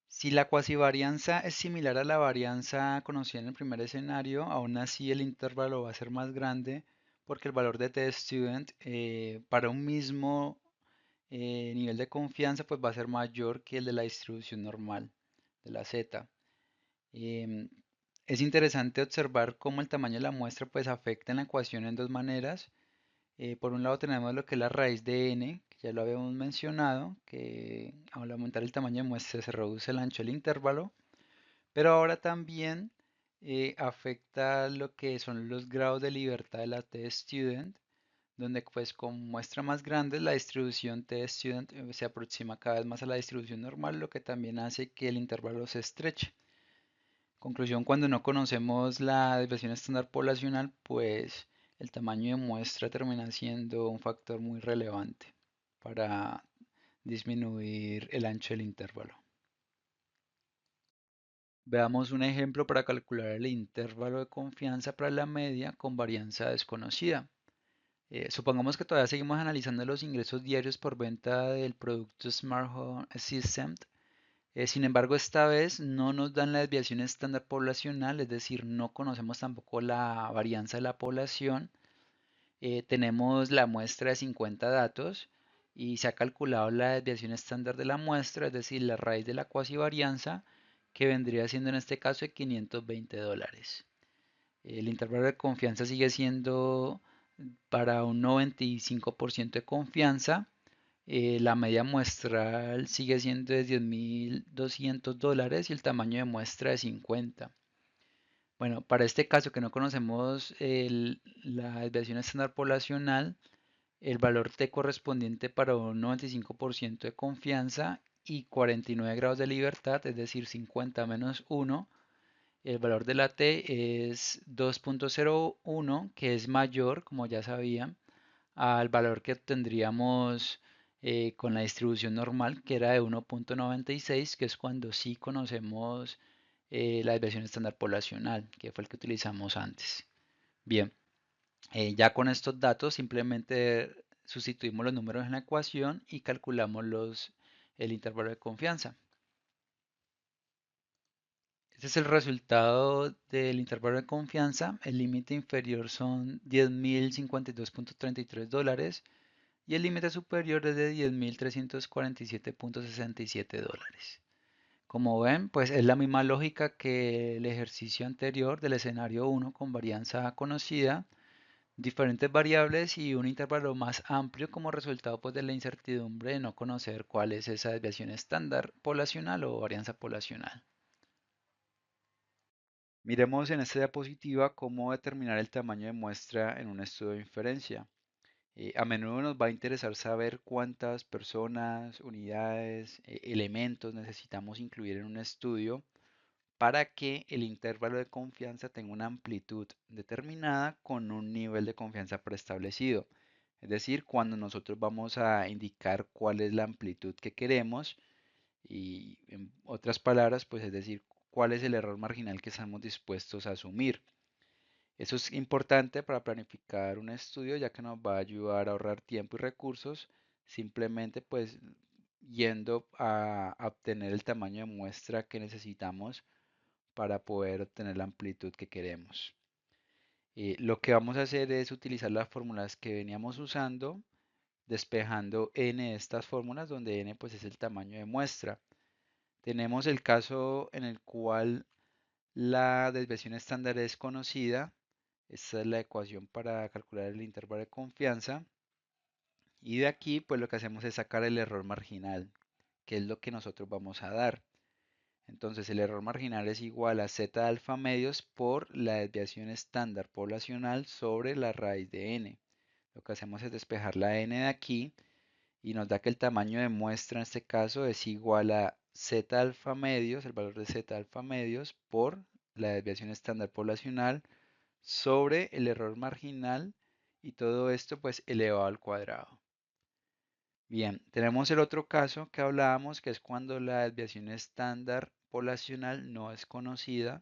Si la cuasivarianza es similar a la varianza conocida en el primer escenario, aún así el intervalo va a ser más grande porque el valor de t-student para un mismo nivel de confianza pues va a ser mayor que el de la distribución normal de la z. Em, es interesante observar cómo el tamaño de la muestra pues afecta en la ecuación en dos maneras. Por un lado tenemos lo que es la raíz de n, que ya lo habíamos mencionado, que al aumentar el tamaño de muestra se reduce el ancho del intervalo, pero ahora también afecta lo que son los grados de libertad de la t-student, donde pues con muestra más grande la distribución t-student se aproxima cada vez más a la distribución normal, lo que también hace que el intervalo se estreche. Conclusión, cuando no conocemos la desviación estándar poblacional, pues el tamaño de muestra termina siendo un factor muy relevante para disminuir el ancho del intervalo. Veamos un ejemplo para calcular el intervalo de confianza para la media con varianza desconocida. Supongamos que todavía seguimos analizando los ingresos diarios por venta del producto Smart Home Assistant. Sin embargo, esta vez no nos dan la desviación estándar poblacional, es decir, no conocemos tampoco la varianza de la población. Tenemos la muestra de 50 datos y se ha calculado la desviación estándar de la muestra, es decir, la raíz de la cuasivarianza, que vendría siendo en este caso de $520. El intervalo de confianza sigue siendo para un 95% de confianza. La media muestral sigue siendo de $10.200 y el tamaño de muestra de 50. Bueno, para este caso que no conocemos la desviación estándar poblacional, el valor T correspondiente para un 95% de confianza y 49 grados de libertad, es decir, 50 menos 1, el valor de la T es 2.01, que es mayor, como ya sabían, al valor que obtendríamos con la distribución normal, que era de 1.96, que es cuando sí conocemos la desviación estándar poblacional, que fue el que utilizamos antes. Bien, ya con estos datos simplemente sustituimos los números en la ecuación y calculamos el intervalo de confianza. Este es el resultado del intervalo de confianza. El límite inferior son $10.052.33 y el límite superior es de $10.347.67. Como ven, pues es la misma lógica que el ejercicio anterior del escenario 1 con varianza conocida, diferentes variables y un intervalo más amplio como resultado pues, de la incertidumbre de no conocer cuál es esa desviación estándar poblacional o varianza poblacional. Miremos en esta diapositiva cómo determinar el tamaño de muestra en un estudio de inferencia. A menudo nos va a interesar saber cuántas personas, unidades, elementos necesitamos incluir en un estudio para que el intervalo de confianza tenga una amplitud determinada con un nivel de confianza preestablecido. Es decir, cuando nosotros vamos a indicar cuál es la amplitud que queremos y en otras palabras, pues es decir, cuál es el error marginal que estamos dispuestos a asumir. Eso es importante para planificar un estudio ya que nos va a ayudar a ahorrar tiempo y recursos simplemente pues yendo a obtener el tamaño de muestra que necesitamos para poder obtener la amplitud que queremos. Lo que vamos a hacer es utilizar las fórmulas que veníamos usando, despejando n de estas fórmulas, donde n pues es el tamaño de muestra. Tenemos el caso en el cual la desviación estándar es conocida. Esta es la ecuación para calcular el intervalo de confianza. Y de aquí pues lo que hacemos es sacar el error marginal, que es lo que nosotros vamos a dar. Entonces el error marginal es igual a z alfa medios por la desviación estándar poblacional sobre la raíz de n. Lo que hacemos es despejar la n de aquí y nos da que el tamaño de muestra en este caso es igual a z alfa medios, el valor de z alfa medios por la desviación estándar poblacional sobre el error marginal y todo esto pues elevado al cuadrado. Bien, tenemos el otro caso que hablábamos, que es cuando la desviación estándar poblacional no es conocida.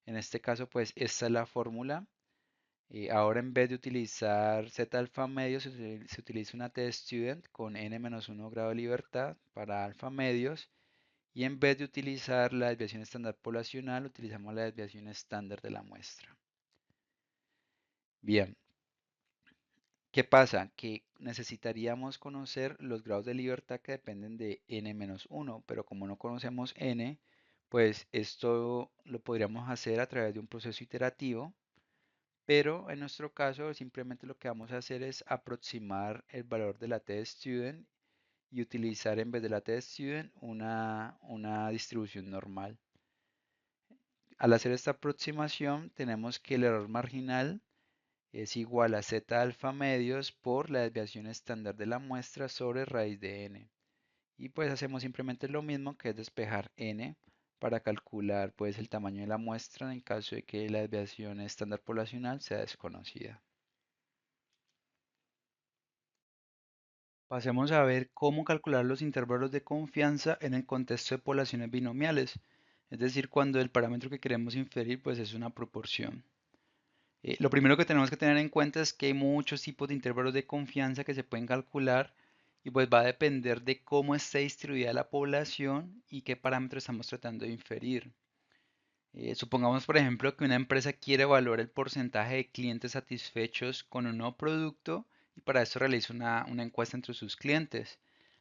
En este caso, pues esta es la fórmula. Ahora en vez de utilizar z alfa medio, se utiliza una t-student con n-1 grado de libertad para alfa medios. Y en vez de utilizar la desviación estándar poblacional, utilizamos la desviación estándar de la muestra. Bien, ¿qué pasa? Que necesitaríamos conocer los grados de libertad que dependen de n-1, pero como no conocemos n, pues esto lo podríamos hacer a través de un proceso iterativo, pero en nuestro caso simplemente lo que vamos a hacer es aproximar el valor de la t-student y utilizar en vez de la t-student una distribución normal. Al hacer esta aproximación tenemos que el error marginal es igual a z alfa medios por la desviación estándar de la muestra sobre raíz de n. Y pues hacemos simplemente lo mismo, que es despejar n para calcular pues el tamaño de la muestra en caso de que la desviación estándar poblacional sea desconocida. Pasemos a ver cómo calcular los intervalos de confianza en el contexto de poblaciones binomiales, es decir, cuando el parámetro que queremos inferir pues es una proporción. Lo primero que tenemos que tener en cuenta es que hay muchos tipos de intervalos de confianza que se pueden calcular y pues va a depender de cómo esté distribuida la población y qué parámetros estamos tratando de inferir. Supongamos, por ejemplo, que una empresa quiere evaluar el porcentaje de clientes satisfechos con un nuevo producto y para eso realiza una encuesta entre sus clientes.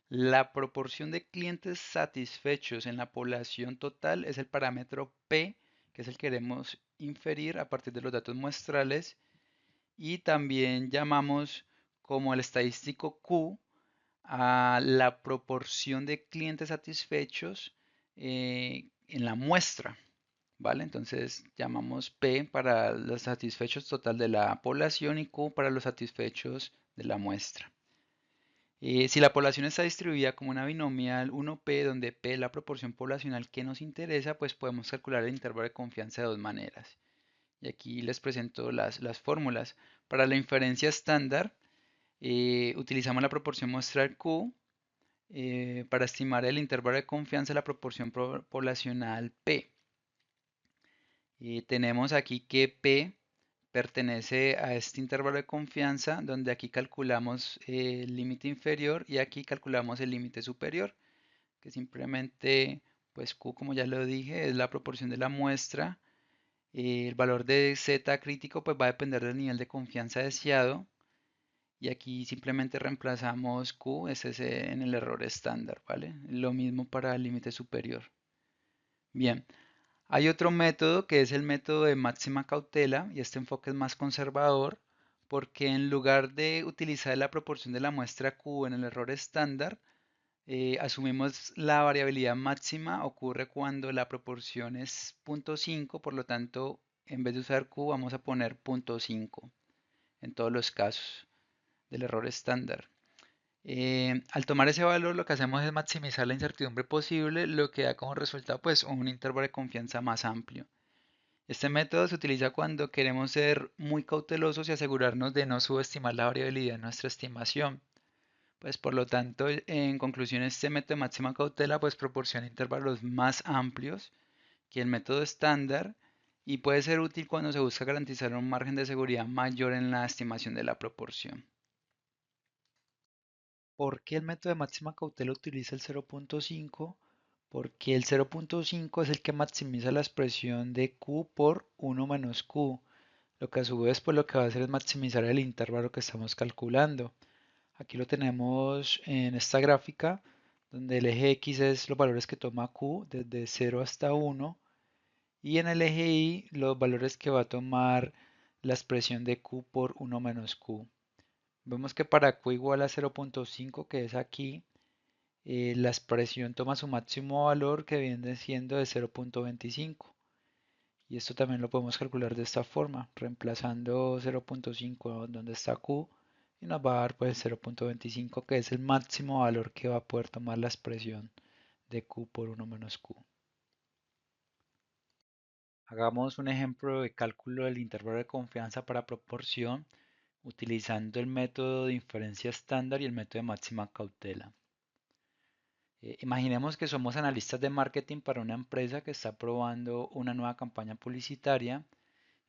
La proporción de clientes satisfechos en la población total es el parámetro P, que es el que queremos inferir a partir de los datos muestrales, y también llamamos como el estadístico Q a la proporción de clientes satisfechos en la muestra. ¿Vale? Entonces llamamos P para los satisfechos total de la población y Q para los satisfechos de la muestra. Si la población está distribuida como una binomial 1P, donde P es la proporción poblacional que nos interesa, pues podemos calcular el intervalo de confianza de dos maneras. Y aquí les presento las fórmulas. Para la inferencia estándar, utilizamos la proporción muestral Q para estimar el intervalo de confianza de la proporción poblacional P. Tenemos aquí que P pertenece a este intervalo de confianza, donde aquí calculamos el límite inferior y aquí calculamos el límite superior, que simplemente, pues Q, como ya lo dije, es la proporción de la muestra. El valor de Z crítico pues va a depender del nivel de confianza deseado. Y aquí simplemente reemplazamos Q, ese es en el error estándar, ¿vale? Lo mismo para el límite superior. Bien, hay otro método que es el método de máxima cautela y este enfoque es más conservador porque en lugar de utilizar la proporción de la muestra Q en el error estándar, Asumimos la variabilidad máxima ocurre cuando la proporción es 0.5, por lo tanto, en vez de usar Q, vamos a poner 0.5 en todos los casos del error estándar. Al tomar ese valor, lo que hacemos es maximizar la incertidumbre posible, lo que da como resultado pues un intervalo de confianza más amplio. Este método se utiliza cuando queremos ser muy cautelosos y asegurarnos de no subestimar la variabilidad de nuestra estimación. Pues por lo tanto, en conclusión, este método de máxima cautela pues proporciona intervalos más amplios que el método estándar y puede ser útil cuando se busca garantizar un margen de seguridad mayor en la estimación de la proporción. ¿Por qué el método de máxima cautela utiliza el 0.5? Porque el 0.5 es el que maximiza la expresión de Q por 1 menos Q, lo que a su vez pues lo que va a hacer es maximizar el intervalo que estamos calculando. Aquí lo tenemos en esta gráfica, donde el eje X es los valores que toma Q desde 0 hasta 1 y en el eje Y los valores que va a tomar la expresión de Q por 1 menos Q. Vemos que para Q igual a 0.5, que es aquí, la expresión toma su máximo valor, que viene siendo de 0.25. Y esto también lo podemos calcular de esta forma, reemplazando 0.5 donde está Q, y nos va a dar pues 0.25, que es el máximo valor que va a poder tomar la expresión de Q por 1 menos Q. Hagamos un ejemplo de cálculo del intervalo de confianza para proporción utilizando el método de inferencia estándar y el método de máxima cautela. Imaginemos que somos analistas de marketing para una empresa que está probando una nueva campaña publicitaria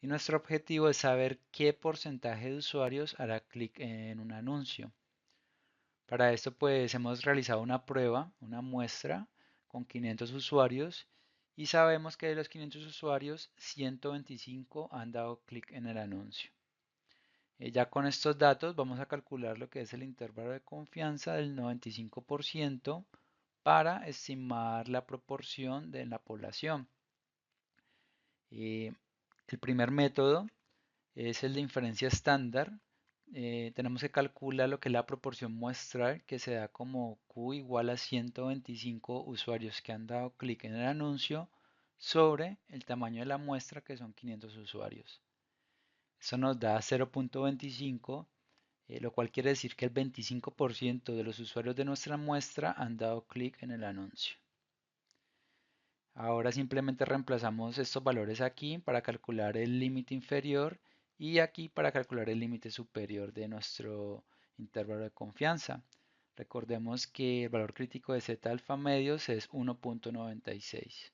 y nuestro objetivo es saber qué porcentaje de usuarios hará clic en un anuncio. Para esto pues hemos realizado una prueba, una muestra con 500 usuarios y sabemos que de los 500 usuarios 125 han dado clic en el anuncio. Ya con estos datos vamos a calcular lo que es el intervalo de confianza del 95% para estimar la proporción de la población. El primer método es el de inferencia estándar. Tenemos que calcular lo que es la proporción muestral, que se da como Q igual a 125 usuarios que han dado clic en el anuncio sobre el tamaño de la muestra, que son 500 usuarios. Eso nos da 0.25, lo cual quiere decir que el 25% de los usuarios de nuestra muestra han dado clic en el anuncio. Ahora simplemente reemplazamos estos valores aquí para calcular el límite inferior y aquí para calcular el límite superior de nuestro intervalo de confianza. Recordemos que el valor crítico de z alfa medios es 1.96.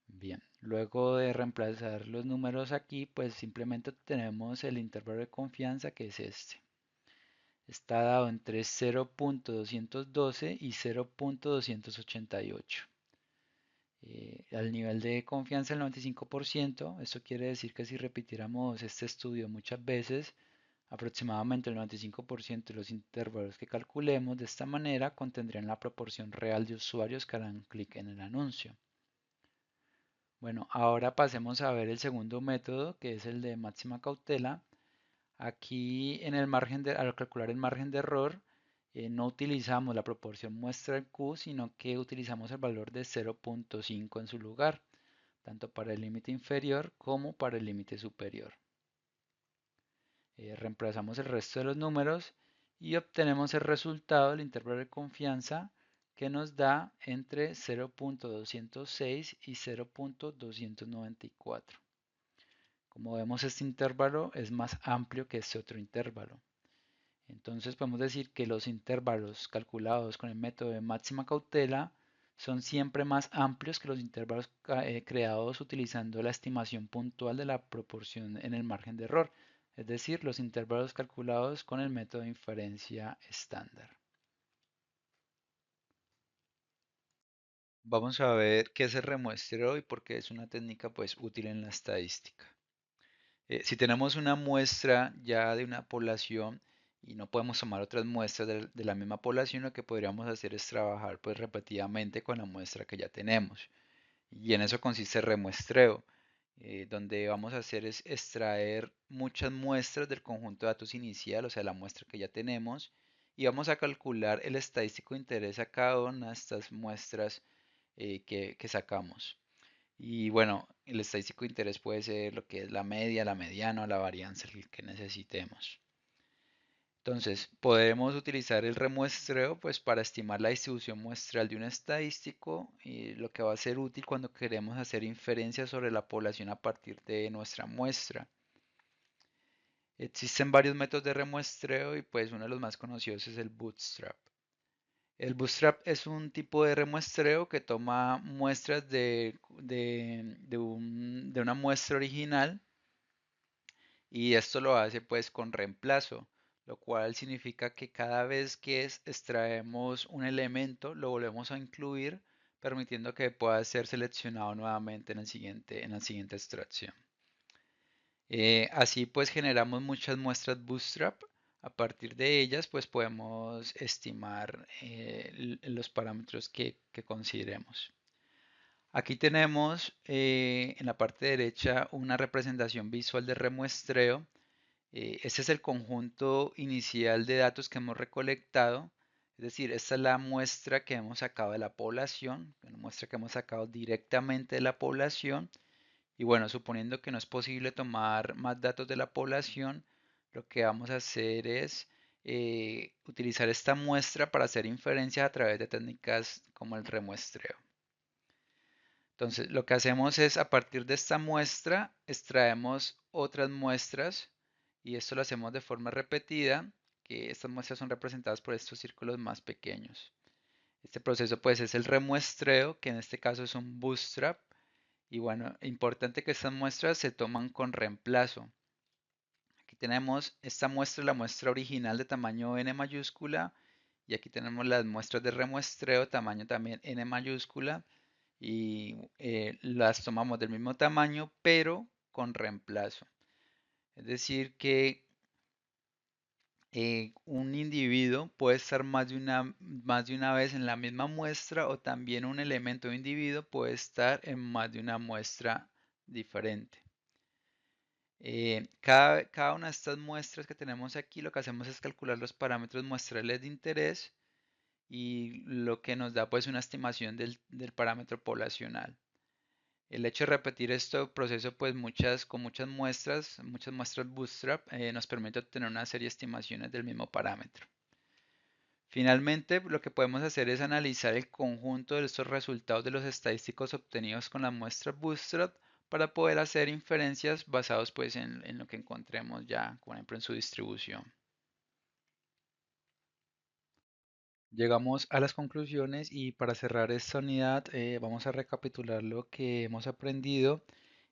Bien, luego de reemplazar los números aquí, pues simplemente tenemos el intervalo de confianza, que es este. Está dado entre 0.212 y 0.288. Al nivel de confianza del 95%, esto quiere decir que si repitiéramos este estudio muchas veces, aproximadamente el 95% de los intervalos que calculemos de esta manera contendrían la proporción real de usuarios que harán clic en el anuncio. Bueno, ahora pasemos a ver el segundo método, que es el de máxima cautela. Aquí en el margen al calcular el margen de error, no utilizamos la proporción muestra del Q, sino que utilizamos el valor de 0.5 en su lugar, tanto para el límite inferior como para el límite superior. Reemplazamos el resto de los números y obtenemos el resultado del intervalo de confianza, que nos da entre 0.206 y 0.294. Como vemos, este intervalo es más amplio que este otro intervalo. Entonces podemos decir que los intervalos calculados con el método de máxima cautela son siempre más amplios que los intervalos creados utilizando la estimación puntual de la proporción en el margen de error, es decir, los intervalos calculados con el método de inferencia estándar. Vamos a ver qué es el remuestreo y por qué es una técnica pues útil en la estadística. Si tenemos una muestra ya de una población y no podemos tomar otras muestras de la misma población, lo que podríamos hacer es trabajar pues repetidamente con la muestra que ya tenemos. Y en eso consiste el remuestreo, donde vamos a hacer es extraer muchas muestras del conjunto de datos inicial, o sea, la muestra que ya tenemos, y vamos a calcular el estadístico de interés a cada una de estas muestras que sacamos. Y bueno, el estadístico de interés puede ser lo que es la media, la mediana o la varianza, el que necesitemos. Entonces, podemos utilizar el remuestreo pues para estimar la distribución muestral de un estadístico, y lo que va a ser útil cuando queremos hacer inferencias sobre la población a partir de nuestra muestra. Existen varios métodos de remuestreo y pues uno de los más conocidos es el Bootstrap. El Bootstrap es un tipo de remuestreo que toma muestras de una muestra original, y esto lo hace pues con reemplazo, lo cual significa que cada vez que extraemos un elemento lo volvemos a incluir, permitiendo que pueda ser seleccionado nuevamente en la siguiente extracción. Así pues generamos muchas muestras Bootstrap. A partir de ellas pues podemos estimar los parámetros que consideremos. Aquí tenemos en la parte derecha una representación visual de remuestreo. Este es el conjunto inicial de datos que hemos recolectado. Es decir, esta es la muestra que hemos sacado de la población, una muestra que hemos sacado directamente de la población. Y bueno, suponiendo que no es posible tomar más datos de la población, lo que vamos a hacer es utilizar esta muestra para hacer inferencias a través de técnicas como el remuestreo. Entonces, lo que hacemos es, a partir de esta muestra, extraemos otras muestras, y esto lo hacemos de forma repetida, que estas muestras son representadas por estos círculos más pequeños. Este proceso pues es el remuestreo, que en este caso es un bootstrap. Y bueno, importante que estas muestras se toman con reemplazo. Aquí tenemos esta muestra, la muestra original de tamaño n mayúscula, y aquí tenemos las muestras de remuestreo, tamaño también n mayúscula, y las tomamos del mismo tamaño, pero con reemplazo. Es decir, que un individuo puede estar más de una vez en la misma muestra, o también un elemento de individuo puede estar en más de una muestra diferente. Cada una de estas muestras que tenemos aquí, lo que hacemos es calcular los parámetros muestrales de interés, y lo que nos da pues una estimación del parámetro poblacional. El hecho de repetir este proceso pues con muchas muestras Bootstrap, nos permite obtener una serie de estimaciones del mismo parámetro. Finalmente, lo que podemos hacer es analizar el conjunto de estos resultados de los estadísticos obtenidos con la muestra Bootstrap, para poder hacer inferencias basados pues en lo que encontremos ya, por ejemplo, en su distribución. Llegamos a las conclusiones, y para cerrar esta unidad vamos a recapitular lo que hemos aprendido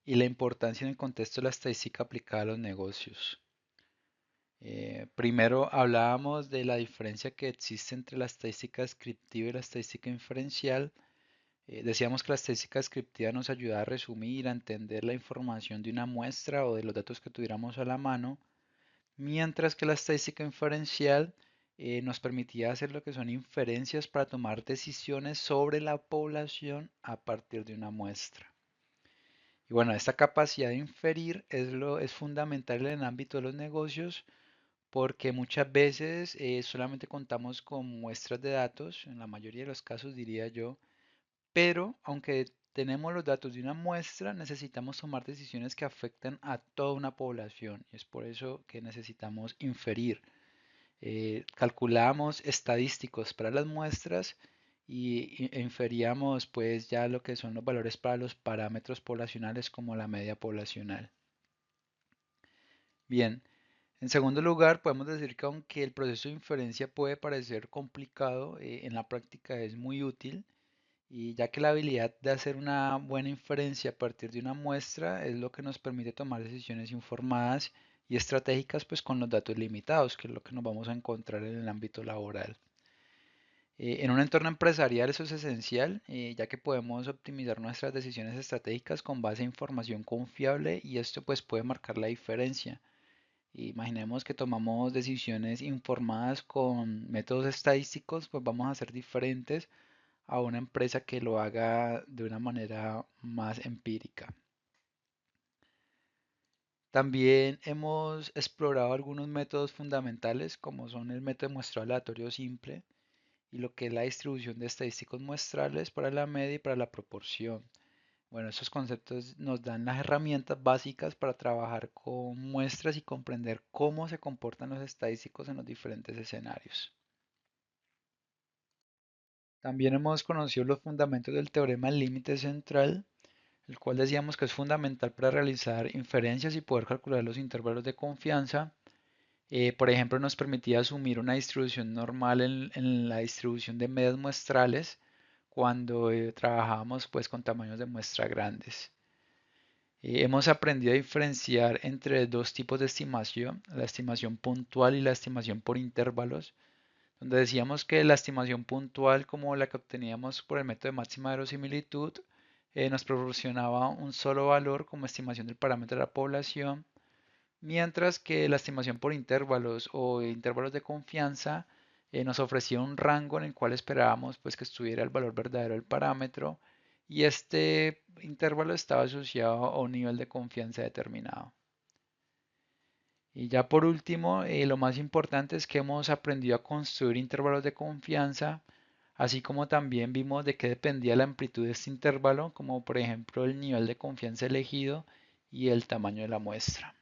y la importancia en el contexto de la estadística aplicada a los negocios. Primero hablábamos de la diferencia que existe entre la estadística descriptiva y la estadística inferencial. Decíamos que la estadística descriptiva nos ayuda a resumir, a entender la información de una muestra o de los datos que tuviéramos a la mano, mientras que la estadística inferencial nos permitía hacer lo que son inferencias para tomar decisiones sobre la población a partir de una muestra. Y bueno, esta capacidad de inferir es fundamental en el ámbito de los negocios, porque muchas veces solamente contamos con muestras de datos, en la mayoría de los casos diría yo, pero aunque tenemos los datos de una muestra, necesitamos tomar decisiones que afectan a toda una población, y es por eso que necesitamos inferir. Calculamos estadísticos para las muestras, y inferíamos pues ya lo que son los valores para los parámetros poblacionales, como la media poblacional. Bien, en segundo lugar, podemos decir que aunque el proceso de inferencia puede parecer complicado, en la práctica es muy útil, y ya que la habilidad de hacer una buena inferencia a partir de una muestra es lo que nos permite tomar decisiones informadas y estratégicas pues con los datos limitados, que es lo que nos vamos a encontrar en el ámbito laboral. En un entorno empresarial eso es esencial, ya que podemos optimizar nuestras decisiones estratégicas con base a información confiable, y esto pues puede marcar la diferencia. Imaginemos que tomamos decisiones informadas con métodos estadísticos, pues vamos a ser diferentes a una empresa que lo haga de una manera más empírica. También hemos explorado algunos métodos fundamentales como son el método de muestreo aleatorio simple y lo que es la distribución de estadísticos muestrales para la media y para la proporción. Bueno, esos conceptos nos dan las herramientas básicas para trabajar con muestras y comprender cómo se comportan los estadísticos en los diferentes escenarios. También hemos conocido los fundamentos del teorema del límite central, el cual decíamos que es fundamental para realizar inferencias y poder calcular los intervalos de confianza. Por ejemplo, nos permitía asumir una distribución normal en la distribución de medias muestrales cuando trabajábamos pues, con tamaños de muestra grandes. Hemos aprendido a diferenciar entre dos tipos de estimación, la estimación puntual y la estimación por intervalos, donde decíamos que la estimación puntual, como la que obteníamos por el método de máxima verosimilitud, nos proporcionaba un solo valor como estimación del parámetro de la población, mientras que la estimación por intervalos o intervalos de confianza nos ofrecía un rango en el cual esperábamos pues, que estuviera el valor verdadero del parámetro y este intervalo estaba asociado a un nivel de confianza determinado. Y ya por último, lo más importante es que hemos aprendido a construir intervalos de confianza, así como también vimos de qué dependía la amplitud de este intervalo, como por ejemplo el nivel de confianza elegido y el tamaño de la muestra.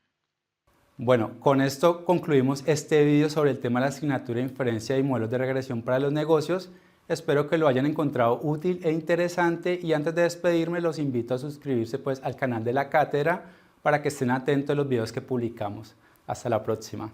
Bueno, con esto concluimos este vídeo sobre el tema de la asignatura de inferencia y modelos de regresión para los negocios. Espero que lo hayan encontrado útil e interesante y antes de despedirme los invito a suscribirse pues al canal de la cátedra para que estén atentos a los videos que publicamos. Hasta la próxima.